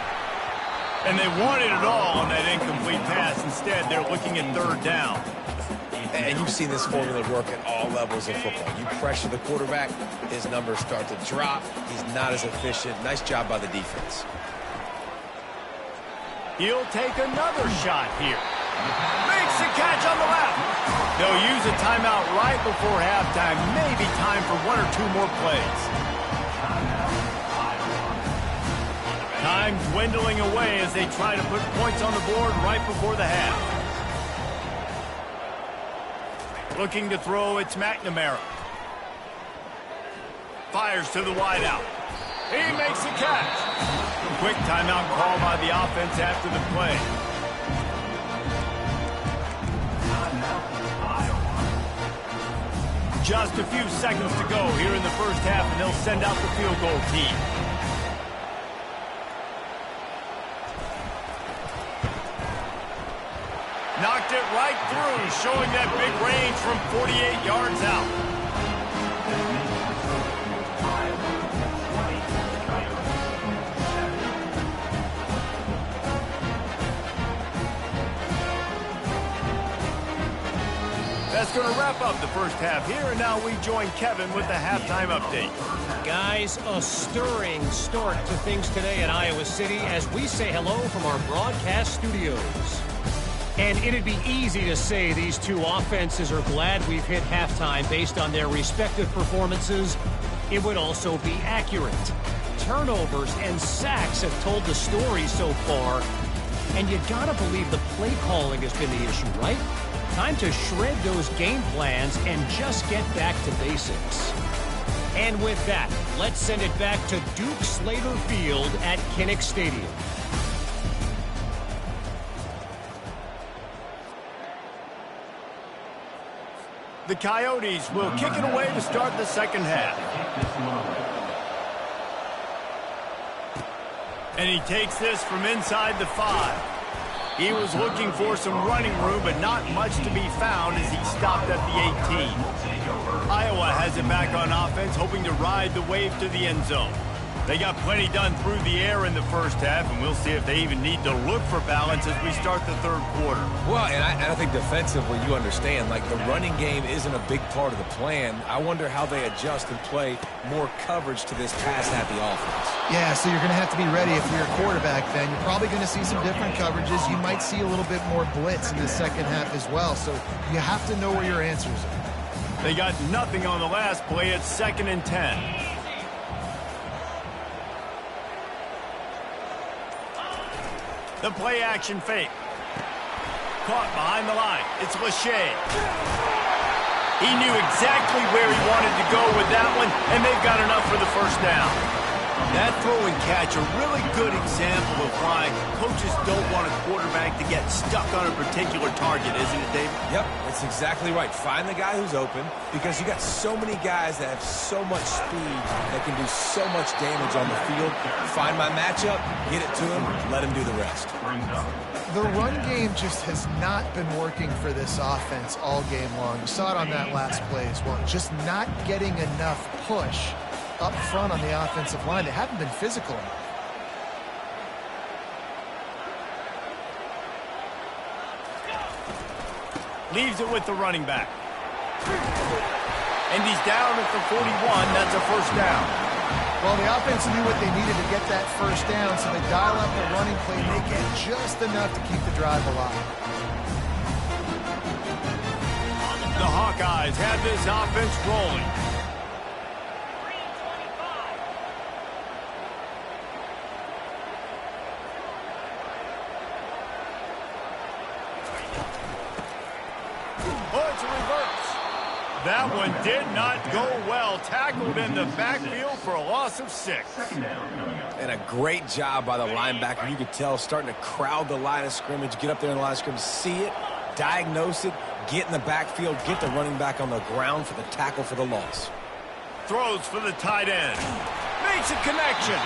And they wanted it all on that incomplete pass. Instead, they're looking at 3rd down. And you've seen this formula work at all levels of football. You pressure the quarterback, his numbers start to drop. He's not as efficient. Nice job by the defense. He'll take another shot here. Makes the catch on the left. They'll use a timeout right before halftime. Maybe time for 1 or 2 more plays. Time dwindling away as they try to put points on the board right before the half. Looking to throw, it's McNamara. Fires to the wideout. He makes the catch. Quick timeout call by the offense after the play. Just a few seconds to go here in the 1st half, and they'll send out the field goal team. Knocked it right through, showing that big range from 48 yards out. That's going to wrap up the 1st half here, and now we join Kevin with the halftime update. Guys, a stirring start to things today in Iowa City as we say hello from our broadcast studios. And it'd be easy to say these two offenses are glad we've hit halftime based on their respective performances. It would also be accurate. Turnovers and sacks have told the story so far. And you gotta believe the play calling has been the issue, right? Time to shred those game plans and just get back to basics. And with that, let's send it back to Duke Slater Field at Kinnick Stadium. The Coyotes will kick it away to start the 2nd half. And he takes this from inside the 5. He was looking for some running room, but not much to be found as he stopped at the 18. Iowa has it back on offense, hoping to ride the wave to the end zone. They got plenty done through the air in the first half, and we'll see if they even need to look for balance as we start the third quarter. Well, and I think defensively, you understand, like the running game isn't a big part of the plan. I wonder how they adjust and play more coverage to this pass-happy offense. Yeah, so you're going to have to be ready if you're a quarterback then. You're probably going to see some different coverages. You might see a little bit more blitz in the second half as well, so you have to know where your answers are. They got nothing on the last play. It's 2nd and 10. The play-action fake. Caught behind the line. It's Lachey. He knew exactly where he wanted to go with that one, and they've got enough for the first down. That throw and catch, a really good example of why coaches don't want a quarterback to get stuck on a particular target, isn't it, David? Yep, that's exactly right. Find the guy who's open, because you got so many guys that have so much speed that can do so much damage on the field. Find my matchup, get it to him, let him do the rest. The run game just has not been working for this offense all game long. You saw it on that last play as well. Just not getting enough push up front on the offensive line. They haven't been physical enough. Leaves it with the running back. And he's down at the 41. That's a first down. Well, the offense knew what they needed to get that first down, so they dial up the running play. They get just enough to keep the drive alive. The Hawkeyes have this offense rolling. That one did not go well. Tackled in the backfield for a loss of 6. And a great job by the linebacker. You could tell, starting to crowd the line of scrimmage, get up there in the line of scrimmage, see it, diagnose it, get in the backfield, get the running back on the ground for the tackle for the loss. Throws for the tight end. Makes a connection.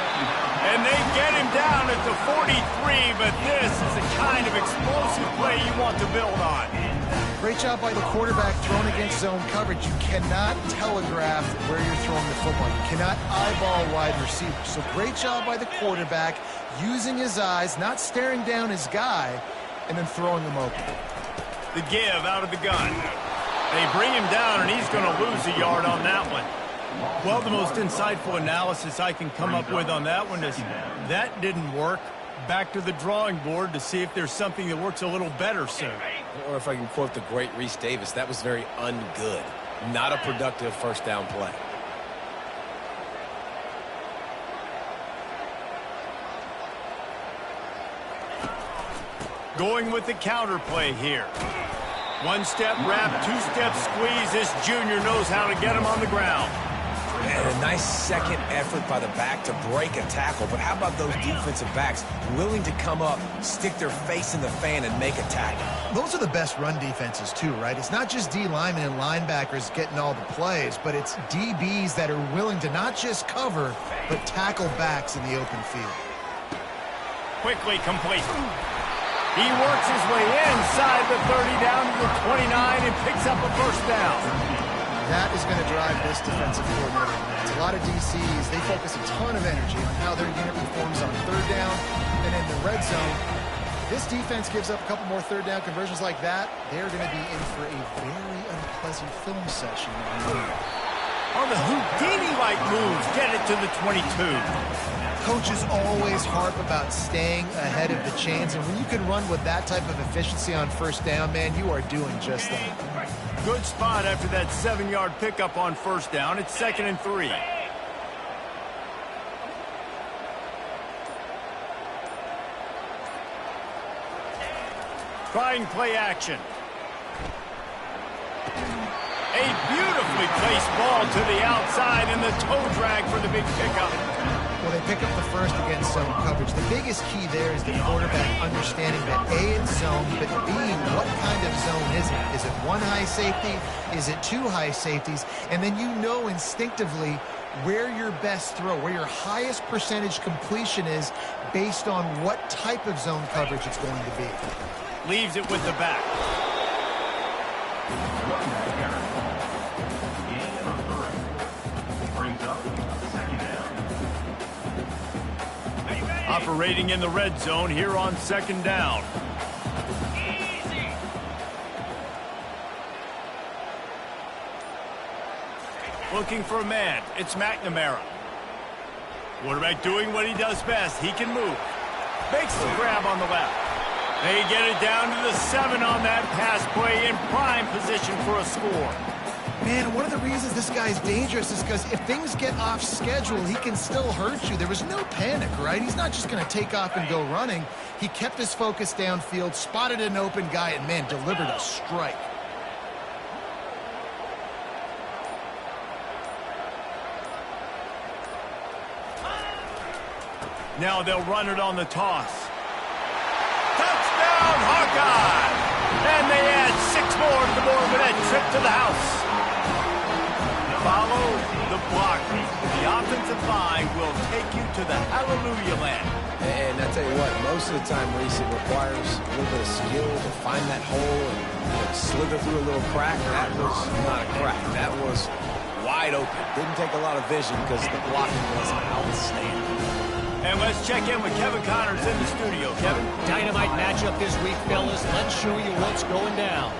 And they get him down at the 43, but this is the kind of explosive play you want to build on. Great job by the quarterback thrown against zone coverage. You cannot telegraph where you're throwing the football. You cannot eyeball wide receivers. So great job by the quarterback using his eyes, not staring down his guy, and then throwing him open. The give out of the gun. They bring him down, and he's going to lose a yard on that one. Well, the most insightful analysis I can come up with on that one is that didn't work. Back to the drawing board to see if there's something that works a little better soon. Or if I can quote the great Reese Davis, that was very ungood. Not a productive first down play. Going with the counter play here. One-step wrap, two-step squeeze. This junior knows how to get him on the ground. And a nice second effort by the back to break a tackle. But how about those defensive backs willing to come up, stick their face in the fan, and make a tackle? Those are the best run defenses, too, right? It's not just D linemen and linebackers getting all the plays, but it's DBs that are willing to not just cover, but tackle backs in the open field. Quickly complete. He works his way inside the 30 down to the 29 and picks up a first down. That is going to drive this defensive coordinator. It's a lot of DCs. They focus a ton of energy on how their unit performs on third down and in the red zone. If this defense gives up a couple more third down conversions like that, they're going to be in for a very unpleasant film session. On the Houdini-like moves, get it to the 22. Coaches always harp about staying ahead of the chains, and when you can run with that type of efficiency on first down, man, you are doing just that. Good spot after that 7-yard pickup on first down. It's 2nd and 3. Trying play action. A beautifully placed ball to the outside and the toe drag for the big pickup. Well, they pick up the first against zone coverage. The biggest key there is the quarterback understanding that A, it's zone, but B, what kind of zone is it? Is it one high safety? Is it two high safeties? And then you know instinctively where your best throw, where your highest percentage completion is based on what type of zone coverage it's going to be. Leaves it with the back. Operating in the red zone here on second down. Easy. Looking for a man. It's McNamara. Quarterback doing what he does best. He can move. Makes the grab on the left. They get it down to the 7 on that pass play in prime position for a score. Man, one of the reasons this guy's dangerous is because if things get off schedule, he can still hurt you. There was no panic, right? He's not just going to take off and go running. He kept his focus downfield, spotted an open guy, and, man, delivered a strike. Now they'll run it on the toss. Touchdown, Hawkeye! And they add 6 more to the board with that trip to the house. Follow the blocking. The offensive line will take you to the hallelujah land. And I tell you what, most of the time, Reese, it requires a little bit of skill to find that hole and slither through a little crack. That was not a crack. That was wide open. Didn't take a lot of vision because the blocking was outstanding. And let's check in with Kevin Connors in the studio. Kevin? Dynamite matchup this week, fellas. Let's show you what's going down.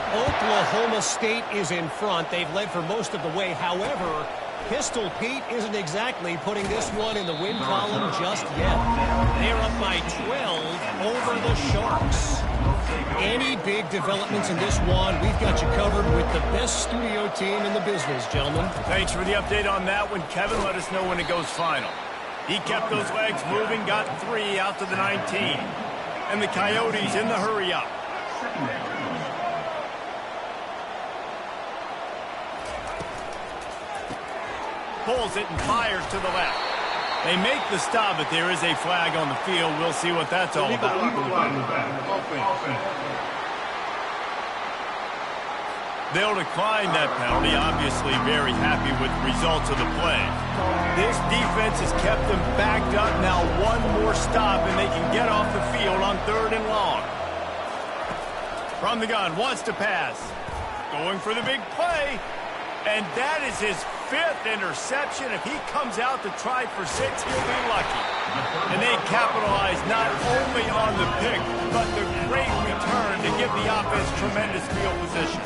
Oklahoma State is in front. They've led for most of the way. However, Pistol Pete isn't exactly putting this one in the win column just yet. They're up by 12 over the Sharks. Any big developments in this one, we've got you covered with the best studio team in the business, gentlemen. Thanks for the update on that one, Kevin. Let us know when it goes final. He kept those legs moving, got 3 out to the 19. And the Coyotes in the hurry-up. Pulls it and fires to the left. They make the stop, but there is a flag on the field. We'll see what that's all about. They'll decline that penalty, obviously very happy with the results of the play. This defense has kept them backed up. Now one more stop, and they can get off the field on 3rd and long. From the gun, wants to pass. Going for the big play. And that is his 5th interception. If he comes out to try for 6, he'll be lucky. And they capitalize not only on the pick, but the great return to give the offense tremendous field position.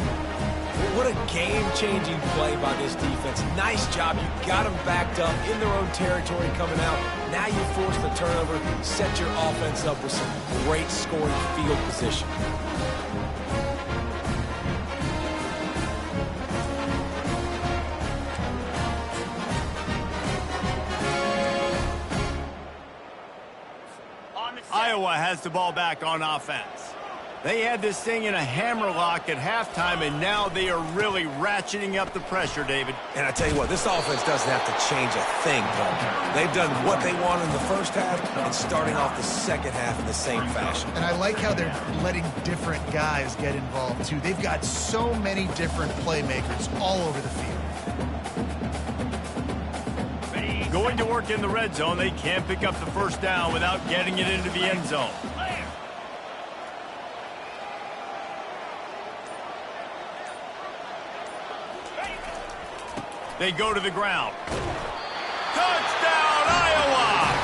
What a game-changing play by this defense. Nice job. You got them backed up in their own territory coming out. Now you force the turnover, set your offense up with some great scoring field position. Iowa has the ball back on offense. They had this thing in a hammerlock at halftime, and now they are really ratcheting up the pressure, David. And I tell you what, this offense doesn't have to change a thing, Paul. They've done what they want in the first half and starting off the second half in the same fashion. And I like how they're letting different guys get involved, too. They've got so many different playmakers all over the field. Going to work in the red zone, they can't pick up the first down without getting it into the end zone. They go to the ground. Touchdown, Iowa!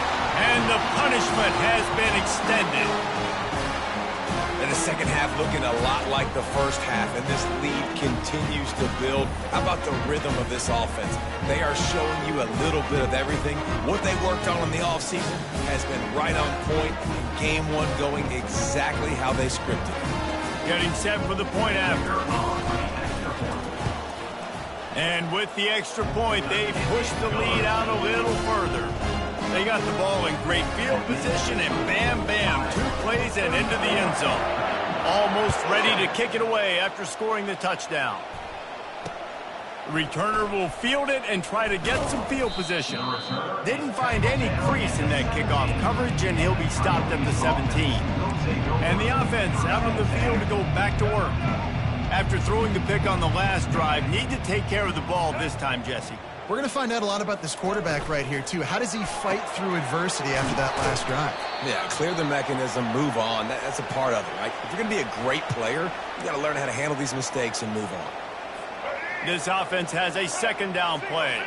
And the punishment has been extended. And the second half looking a lot like the first half, and this lead continues to build. How about the rhythm of this offense? They are showing you a little bit of everything. What they worked on in the offseason has been right on point. Game 1 going exactly how they scripted. Getting set for the point after. And with the extra point, they pushed the lead out a little further. They got the ball in great field position, and bam, bam, 2 plays and into the end zone. Almost ready to kick it away after scoring the touchdown. The returner will field it and try to get some field position. Didn't find any crease in that kickoff coverage, and he'll be stopped at the 17. And the offense out on the field to go back to work. After throwing the pick on the last drive, need to take care of the ball this time, Jesse. We're going to find out a lot about this quarterback right here, too. How does he fight through adversity after that last drive? Yeah, clear the mechanism, move on. That's a part of it, right? If you're going to be a great player, you got to learn how to handle these mistakes and move on. This offense has a second down play.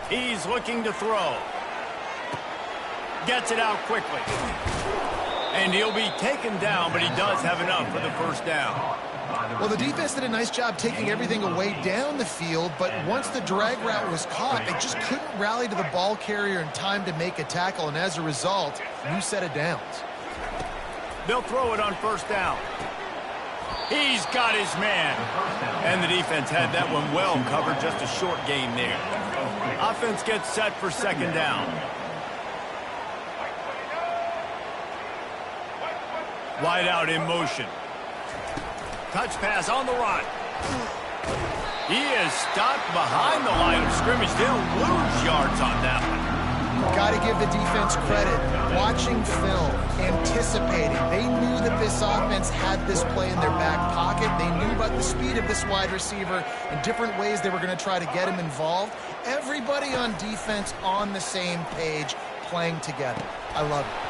He's looking to throw. Gets it out quickly. And he'll be taken down, but he does have enough for the first down. Well, the defense did a nice job taking everything away down the field, but once the drag route was caught, they just couldn't rally to the ball carrier in time to make a tackle, and as a result, new set of downs. They'll throw it on first down. He's got his man. And the defense had that one well covered, just a short game there. Offense gets set for second down. Wide out in motion. Touch pass on the run. He is stopped behind the line of scrimmage. They'll lose yards on that one. Got to give the defense credit. Watching film, anticipating. They knew that this offense had this play in their back pocket. They knew about the speed of this wide receiver and different ways they were going to try to get him involved. Everybody on defense on the same page, playing together. I love it.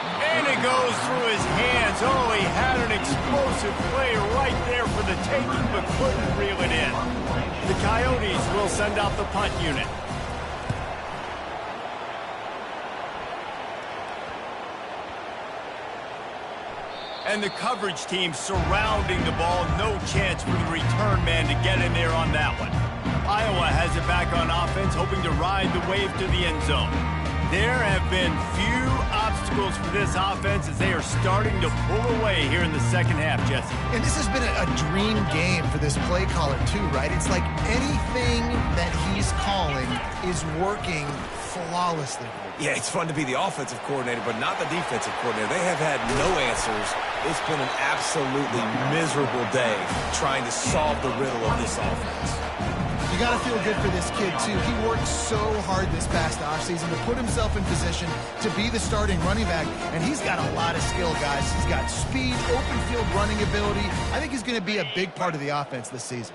And it goes through his hands. Oh, he had an explosive play right there for the taking, but couldn't reel it in. The Coyotes will send out the punt unit. And the coverage team surrounding the ball. No chance for the return man to get in there on that one. Iowa has it back on offense, hoping to ride the wave to the end zone. There have been few obstacles for this offense as they are starting to pull away here in the second half, Jesse. And this has been a dream game for this play caller, too, right? It's like anything that he's calling is working flawlessly. Yeah, it's fun to be the offensive coordinator, but not the defensive coordinator. They have had no answers. It's been an absolutely miserable day trying to solve the riddle of this offense. You got to feel good for this kid, too. He worked so hard this past offseason to put himself in position to be the starting running back, and he's got a lot of skill, guys. He's got speed, open field running ability. I think he's going to be a big part of the offense this season.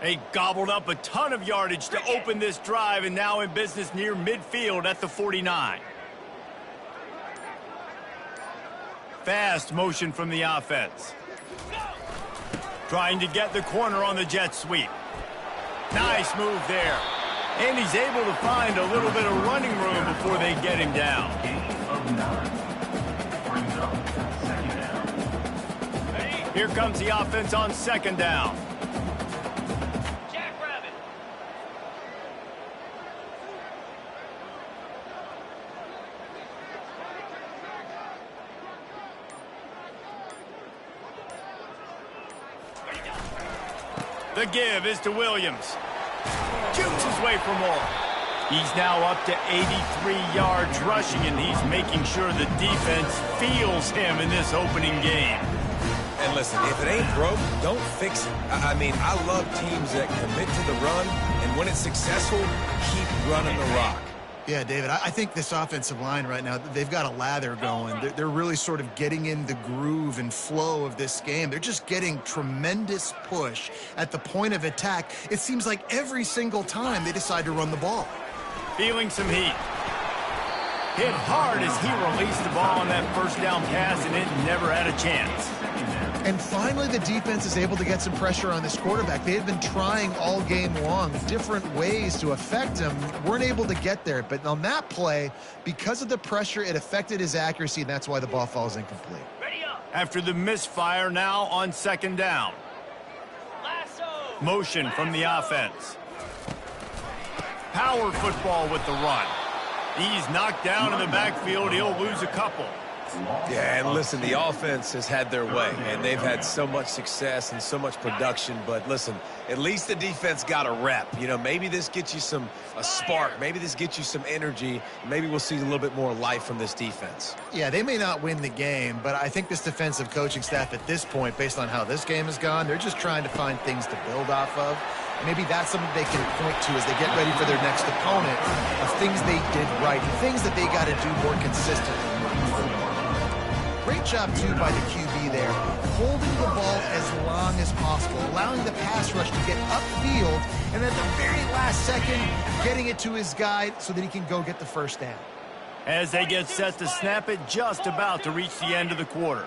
They gobbled up a ton of yardage to open this drive, and now in business near midfield at the 49. Fast motion from the offense. Trying to get the corner on the jet sweep. Nice move there. And he's able to find a little bit of running room before they get him down. Here comes the offense on second down. The give is to Williams. Jukes his way for more. He's now up to 83 yards rushing, and he's making sure the defense feels him in this opening game. And listen, if it ain't broke, don't fix it. I mean, I love teams that commit to the run, and when it's successful, keep running the rock. Yeah, David, I think this offensive line right now, they've got a lather going. They're really sort of getting in the groove and flow of this game. They're just getting tremendous push at the point of attack. It seems like every single time they decide to run the ball. Feeling some heat. Hit hard as he released the ball on that first down pass, and it never had a chance. And finally, the defense is able to get some pressure on this quarterback. They had been trying all game long different ways to affect him. Weren't able to get there. But on that play, because of the pressure, it affected his accuracy, and that's why the ball falls incomplete. After the misfire, now on second down. Motion from the offense. Power football with the run. He's knocked down in the backfield. He'll lose a couple. Yeah, and listen, the offense has had their way, and they've had so much success and so much production. But listen, at least the defense got a rep. You know, maybe this gets you a spark. Maybe this gets you some energy. Maybe we'll see a little bit more life from this defense. Yeah, they may not win the game, but I think this defensive coaching staff at this point, based on how this game has gone, they're just trying to find things to build off of. Maybe that's something they can point to as they get ready for their next opponent of things they did right, things that they got to do more consistently. Great job, too, by the QB there, holding the ball as long as possible, allowing the pass rush to get upfield, and at the very last second, getting it to his guy so that he can go get the first down. As they get set to snap it, just about to reach the end of the quarter.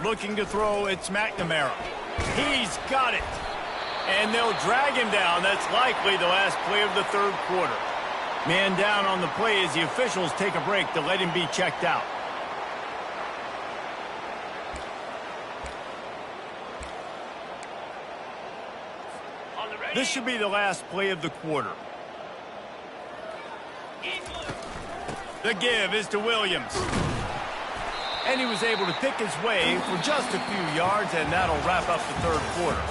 Looking to throw, it's McNamara. He's got it. And they'll drag him down. That's likely the last play of the third quarter. Man down on the play as the officials take a break to let him be checked out. This should be the last play of the quarter. The give is to Williams. And he was able to pick his way for just a few yards, and that'll wrap up the third quarter.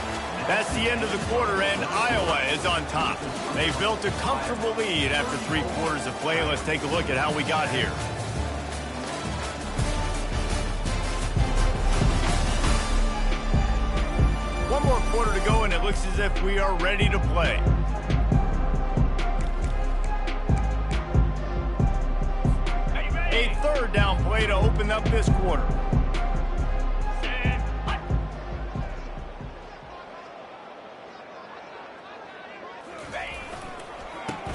That's the end of the quarter, and Iowa is on top. They've built a comfortable lead after 3 quarters of play. Let's take a look at how we got here. One more quarter to go, and it looks as if we are ready to play. A third down play to open up this quarter.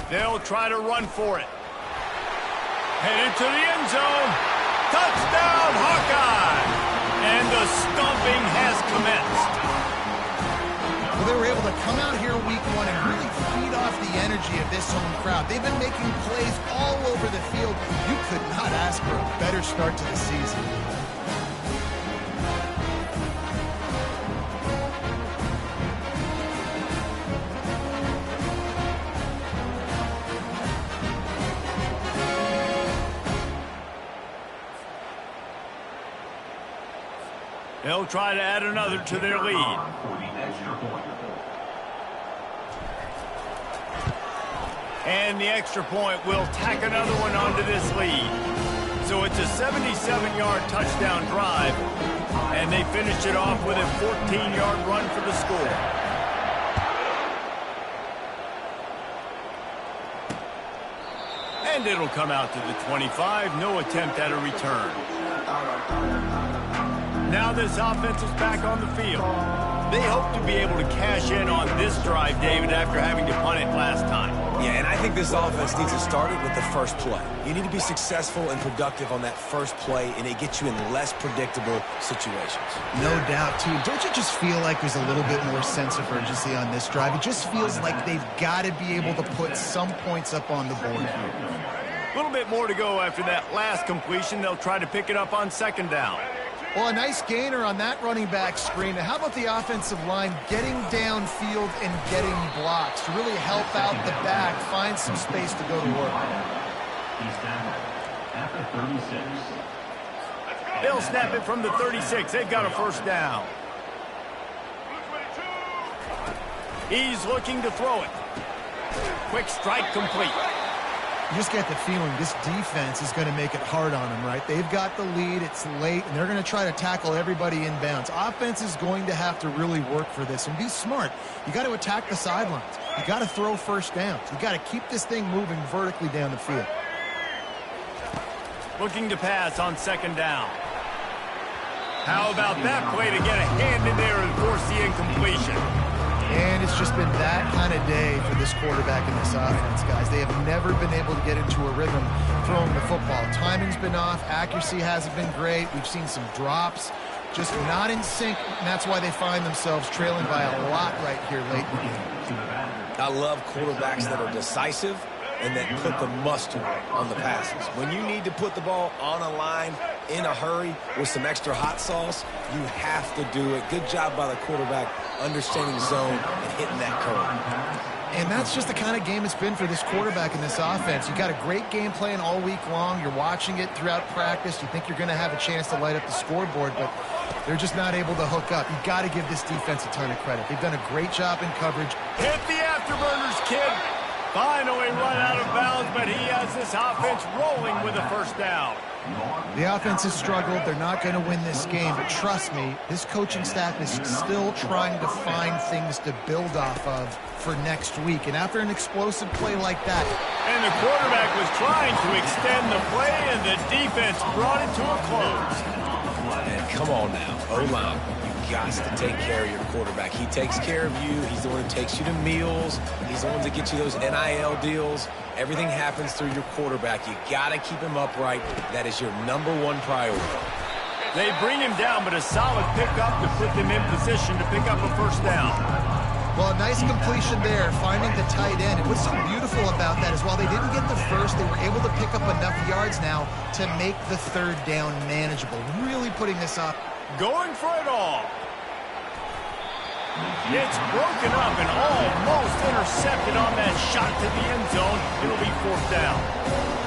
They'll try to run for it. Headed to the end zone. Touchdown, Hawkeye! And the stomping has commenced. Well, they were able to come out here week 1 and really feed off the energy of this home crowd. They've been making plays all over the field. You could not ask for a better start to the season. They'll try to add another to their lead. And the extra point will tack another one onto this lead. So it's a 77-yard touchdown drive, and they finish it off with a 14-yard run for the score. And it'll come out to the 25. No attempt at a return. Now this offense is back on the field. They hope to be able to cash in on this drive, David, after having to punt it last time. Yeah, and I think this offense needs to start it with the first play. You need to be successful and productive on that first play, and it gets you in less predictable situations. No doubt, too. Don't you just feel like there's a little bit more sense of urgency on this drive? It just feels like they've got to be able to put some points up on the board here. A little bit more to go after that last completion. They'll try to pick it up on second down. Well, a nice gainer on that running back screen. Now, how about the offensive line getting downfield and getting blocks to really help out the back, find some space to go to work? He's down at the 36. They'll snap it from the 36. They've got a first down. He's looking to throw it. Quick strike complete. You just get the feeling this defense is going to make it hard on them, right? They've got the lead, it's late, and they're going to try to tackle everybody inbounds. Offense is going to have to really work for this and be smart. You got to attack the sidelines. You got to throw first downs. You got to keep this thing moving vertically down the field. Looking to pass on second down. How about that play to get a hand in there and force the incompletion? And it's just been that kind of day for this quarterback in this offense, guys. They have never been able to get into a rhythm throwing the football. Timing's been off. Accuracy hasn't been great. We've seen some drops, just not in sync, and that's why they find themselves trailing by a lot right here late in the game. I love quarterbacks that are decisive and that put the mustard on the passes. When you need to put the ball on a line in a hurry with some extra hot sauce, you have to do it. Good job by the quarterback understanding the zone and hitting that curve. And that's just the kind of game it's been for this quarterback in this offense. You got a great game plan all week long. You're watching it throughout practice. You think you're going to have a chance to light up the scoreboard, but they're just not able to hook up. You got to give this defense a ton of credit. They've done a great job in coverage. Hit the afterburners, kid. Finally run out of bounds, but he has this offense rolling with a first down. The offense has struggled. They're not going to win this game, but trust me, this coaching staff is still trying to find things to build off of for next week. And after an explosive play like that, and the quarterback was trying to extend the play, and the defense brought it to a close. And come on now, O-line, you got to take care of your quarterback. He takes care of you. He's the one who takes you to meals. He's the one that gets you those NIL deals. Everything happens through your quarterback. You got to keep him upright. That is your #1 priority. They bring him down, but a solid pickup to put them in position to pick up a first down. Well, a nice completion there, finding the tight end. And what's so beautiful about that is while they didn't get the first, they were able to pick up enough yards now to make the third down manageable. Really putting this up. Going for it all. It's broken up and almost intercepted on that shot to the end zone. It'll be fourth down.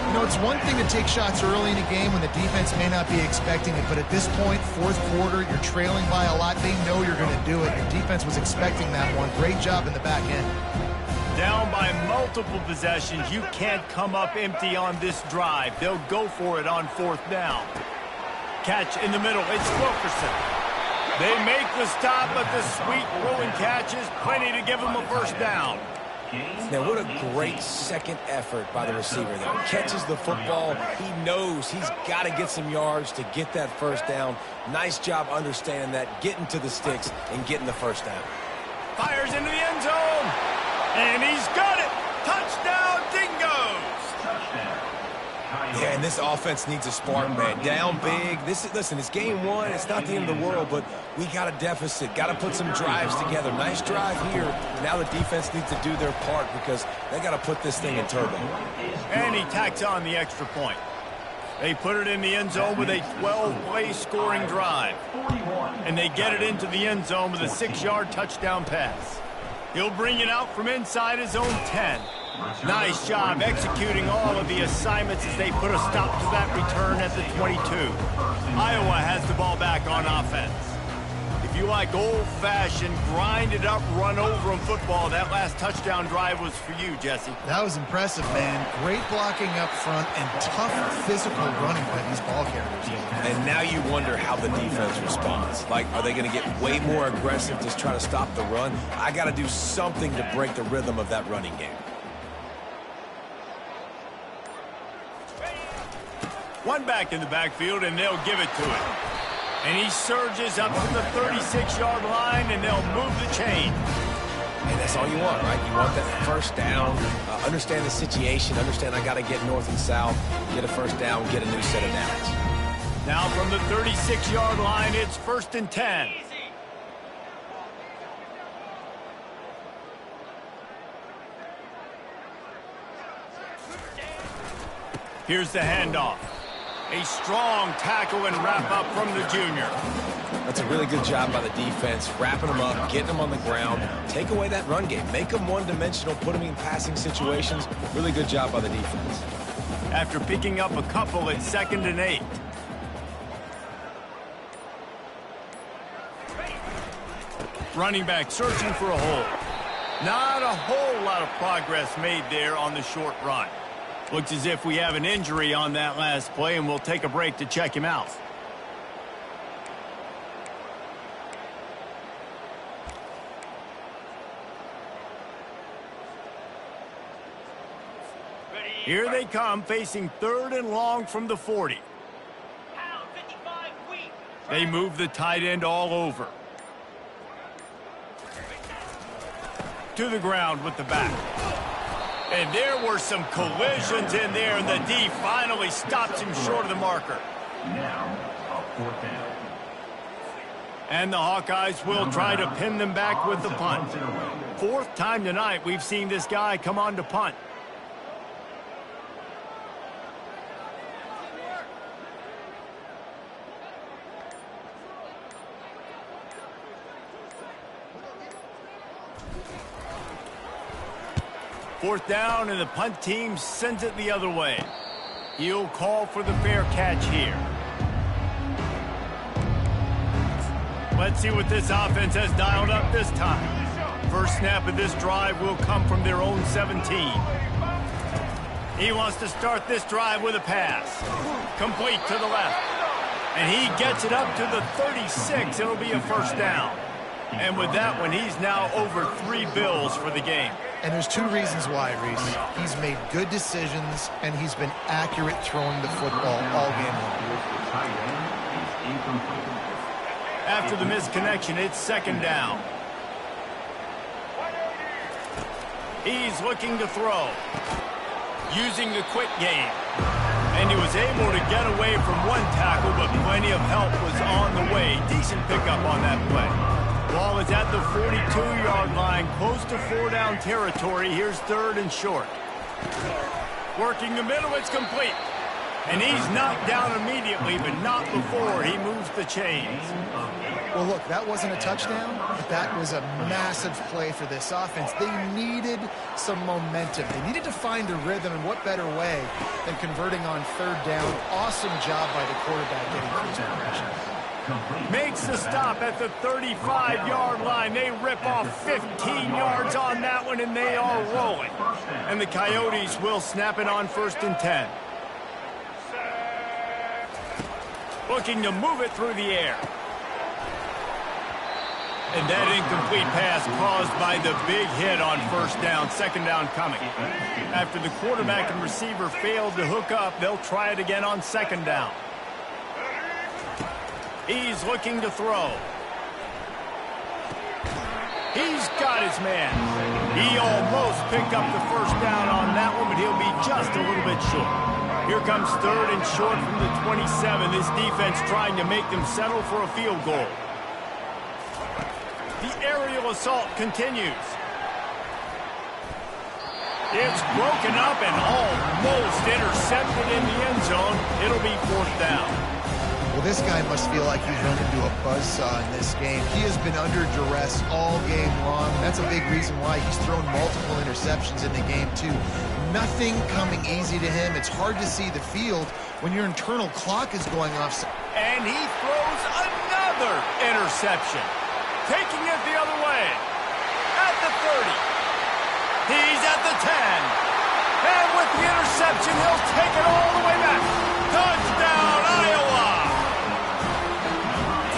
You know, it's one thing to take shots early in a game when the defense may not be expecting it, but at this point, fourth quarter, you're trailing by a lot. They know you're going to do it. Your defense was expecting that one. Great job in the back end. Down by multiple possessions. You can't come up empty on this drive. They'll go for it on fourth down. Catch in the middle. It's Wilkerson. They make the stop, but the sweet rolling catch is plenty to give them a first down. Now, what a great second effort by the receiver there. Catches the football. He knows he's got to get some yards to get that first down. Nice job understanding that, getting to the sticks and getting the first down. Fires into the end zone. And he's got it. Touchdown, Dingoes. Yeah, and this offense needs a spark, man. Down big. Listen, it's game one. It's not the end of the world, but we got a deficit. Got to put some drives together. Nice drive here. Now the defense needs to do their part because they got to put this thing in turbo. And he tacks on the extra point. They put it in the end zone with a 12-play scoring drive. And they get it into the end zone with a 6-yard touchdown pass. He'll bring it out from inside his own 10. Nice job executing all of the assignments as they put a stop to that return at the 22. Iowa has the ball back on offense. If you like old-fashioned, grind-it-up, run-over-'em football, that last touchdown drive was for you, Jesse. That was impressive, man. Great blocking up front and tough physical running by these ball carriers. And now you wonder how the defense responds. Like, are they going to get way more aggressive to try to stop the run? I got to do something to break the rhythm of that running game. One back in the backfield, and they'll give it to him. And he surges up to the 36-yard line, and they'll move the chain. And that's all you want, right? You want that first down, understand the situation, understand I got to get north and south, get a first down, get a new set of downs. Now from the 36-yard line, it's 1st and 10. Here's the handoff. A strong tackle and wrap up from the junior. That's a really good job by the defense, wrapping them up, getting them on the ground. Take away that run game. Make them one-dimensional, put them in passing situations. Really good job by the defense. After picking up a couple at 2nd and 8. Running back searching for a hole. Not a whole lot of progress made there on the short run. Looks as if we have an injury on that last play, and we'll take a break to check him out. Here they come, facing 3rd and long from the 40. They move the tight end all over. To the ground with the back. And there were some collisions in there, and the D finally stops him short of the marker. Now, a 4th down. And the Hawkeyes will try to pin them back with the punt. 4th time tonight we've seen this guy come on to punt. 4th down, and the punt team sends it the other way. He'll call for the fair catch here. Let's see what this offense has dialed up this time. First snap of this drive will come from their own 17. He wants to start this drive with a pass. Complete to the left. And he gets it up to the 36. It'll be a first down. And with that one, he's now over 3 bills for the game. And there's 2 reasons why, Reese. He's made good decisions, and he's been accurate throwing the football all game long. After the missed connection, it's 2nd down. He's looking to throw. Using the quick game. And he was able to get away from one tackle, but plenty of help was on the way. Decent pickup on that play. Ball is at the 42-yard line, close to 4-down territory. Here's 3rd and short. Working the middle, it's complete. And he's knocked down immediately, but not before he moves the chains. Well, look, that wasn't a touchdown, but that was a massive play for this offense. They needed some momentum. They needed to find a rhythm, and what better way than converting on 3rd down. Awesome job by the quarterback getting through his progression. Makes the stop at the 35-yard line. They rip off 15 yards on that one, and they are rolling. And the Coyotes will snap it on 1st and 10. Looking to move it through the air. And that incomplete pass caused by the big hit on 1st down. 2nd down coming. After the quarterback and receiver failed to hook up, they'll try it again on 2nd down. He's looking to throw. He's got his man. He almost picked up the 1st down on that one, but he'll be just a little bit short. Here comes 3rd and short from the 27. This defense trying to make them settle for a field goal. The aerial assault continues. It's broken up and almost intercepted in the end zone. It'll be 4th down. Well, this guy must feel like he's run into a buzzsaw in this game. He has been under duress all game long. That's a big reason why he's thrown multiple interceptions in the game, too. Nothing coming easy to him. It's hard to see the field when your internal clock is going off. And he throws another interception. Taking it the other way. At the 30. He's at the 10. And with the interception, he'll take it all the way back. Touchdown, Iowa!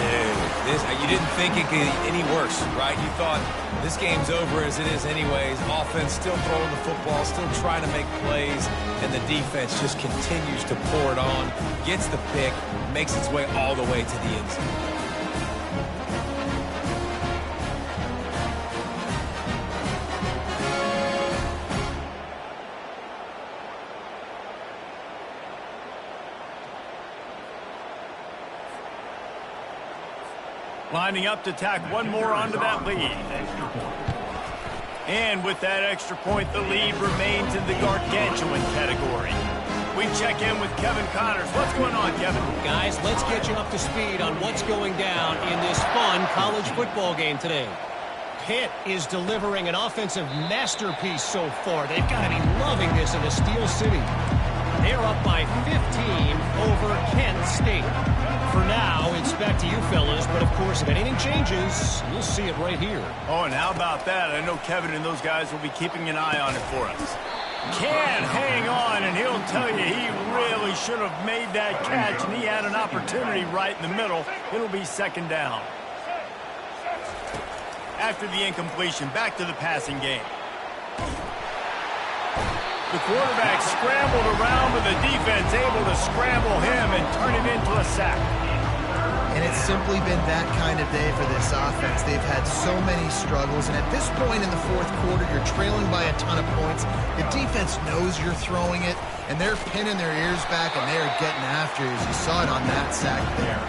Dude, you didn't think it could get any worse, right? You thought this game's over as it is anyways. Offense still throwing the football, still trying to make plays, and the defense just continues to pour it on, gets the pick, makes its way all the way to the end zone. Lining up to tack one more onto that lead. And with that extra point, the lead remains in the gargantuan category. We check in with Kevin Connors. What's going on, Kevin? Guys, let's get you up to speed on what's going down in this fun college football game today. Pitt is delivering an offensive masterpiece so far. They've got to be loving this in the Steel City. They're up by 15 over Kent State. For now, it's back to you fellas, but of course, if anything changes, you'll see it right here. Oh, and how about that? I know Kevin and those guys will be keeping an eye on it for us. Can hang on, and he'll tell you he really should have made that catch, and he had an opportunity right in the middle. It'll be 2nd down. After the incompletion, back to the passing game. The quarterback scrambled around, but the defense able to scramble him and turn it into a sack. And it's simply been that kind of day for this offense. They've had so many struggles, and at this point in the 4th quarter, you're trailing by a ton of points. The defense knows you're throwing it, and they're pinning their ears back, and they're getting after you, as you saw it on that sack there.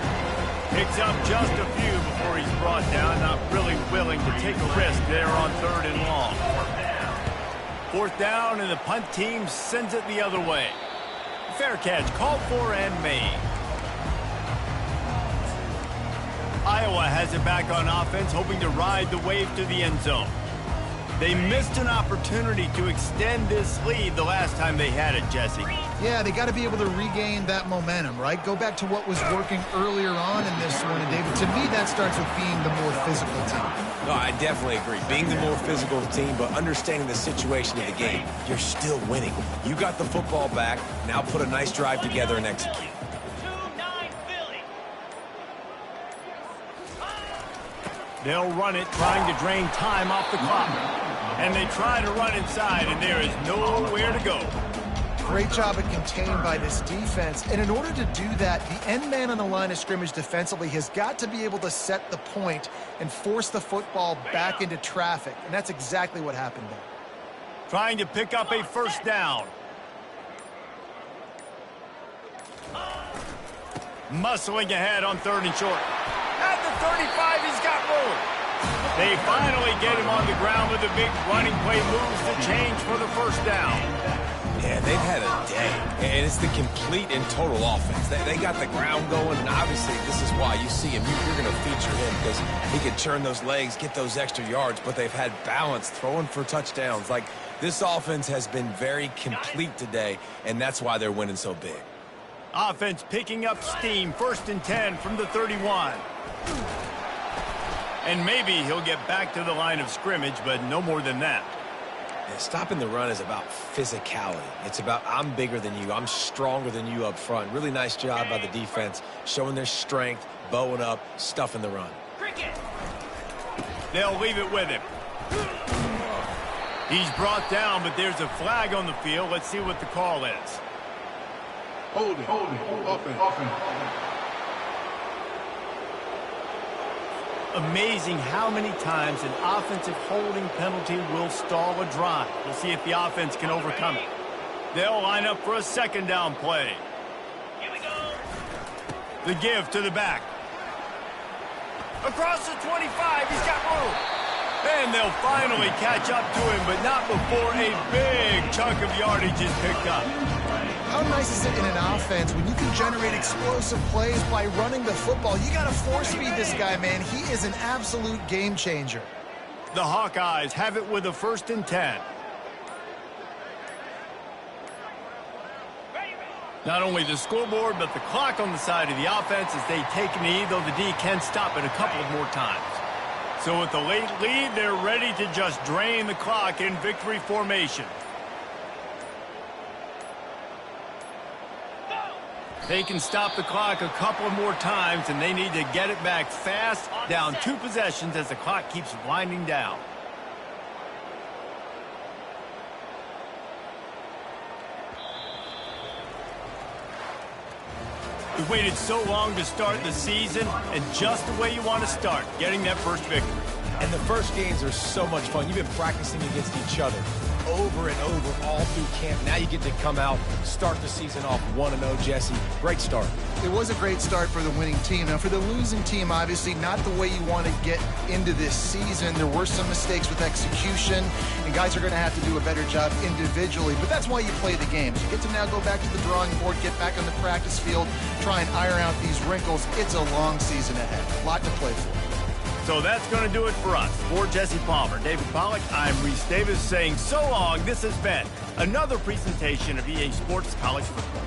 Picks up just a few before he's brought down, not really willing to take a risk there on 3rd and long. 4th down, and the punt team sends it the other way. Fair catch called for and made. Iowa has it back on offense, hoping to ride the wave to the end zone. They missed an opportunity to extend this lead the last time they had it, Jesse. Yeah, they got to be able to regain that momentum, right? Go back to what was working earlier on in this one. And, David, to me, that starts with being the more physical team. No, I definitely agree. Being the more physical team, but understanding the situation of the game. You're still winning. You got the football back. Now put a nice drive together and execute. They'll run it, trying to drain time off the clock. And they try to run inside, and there is nowhere to go. Great job at contained by this defense. And in order to do that, the end man on the line of scrimmage defensively has got to be able to set the point and force the football back into traffic. And that's exactly what happened there. Trying to pick up a first down. Muscling ahead on 3rd and short. At the 35, he's got room. They finally get him on the ground with a big running play, moves the change for the first down. Yeah, they've had a day, and it's the complete and total offense. They got the ground going, and obviously this is why you see him. You're going to feature him because he can turn those legs, get those extra yards, but they've had balance, throwing for touchdowns. Like, this offense has been very complete today, and that's why they're winning so big. Offense picking up steam, 1st and 10 from the 31. And maybe he'll get back to the line of scrimmage, but no more than that. Yeah, stopping the run is about physicality. It's about I'm bigger than you. I'm stronger than you up front. Really nice job by the defense, showing their strength, bowing up, stuffing the run. They'll leave it with him. He's brought down, but there's a flag on the field. Let's see what the call is. Holding. Offense. Amazing how many times an offensive holding penalty will stall a drive. We'll see if the offense can overcome it. They'll line up for a 2nd down play. Here we go. The give to the back. Across the 25, he's got room. And they'll finally catch up to him, but not before a big chunk of yardage is picked up. How nice is it in an offense when you can generate explosive plays by running the football? You got to force feed this guy, man. He is an absolute game changer. The Hawkeyes have it with a 1st and 10. Not only the scoreboard, but the clock on the side of the offense as they take a knee, though the D can stop it a couple of more times. So with the late lead, they're ready to just drain the clock in victory formation. They can stop the clock a couple of more times, and they need to get it back fast, down 2 possessions as the clock keeps winding down. We've waited so long to start the season, and just the way you want to start, getting that first victory. And the first games are so much fun. You've been practicing against each other over and over all through camp. Now you get to come out, start the season off 1-0, Jesse. Great start. It was a great start for the winning team. Now, for the losing team, obviously not the way you want to get into this season. There were some mistakes with execution, and guys are going to have to do a better job individually. But that's why you play the games. You get to now go back to the drawing board, get back on the practice field, try and iron out these wrinkles. It's a long season ahead. A lot to play for. So that's going to do it for us. For Jesse Palmer, David Pollack, I'm Reese Davis saying so long. This has been another presentation of EA Sports College Football.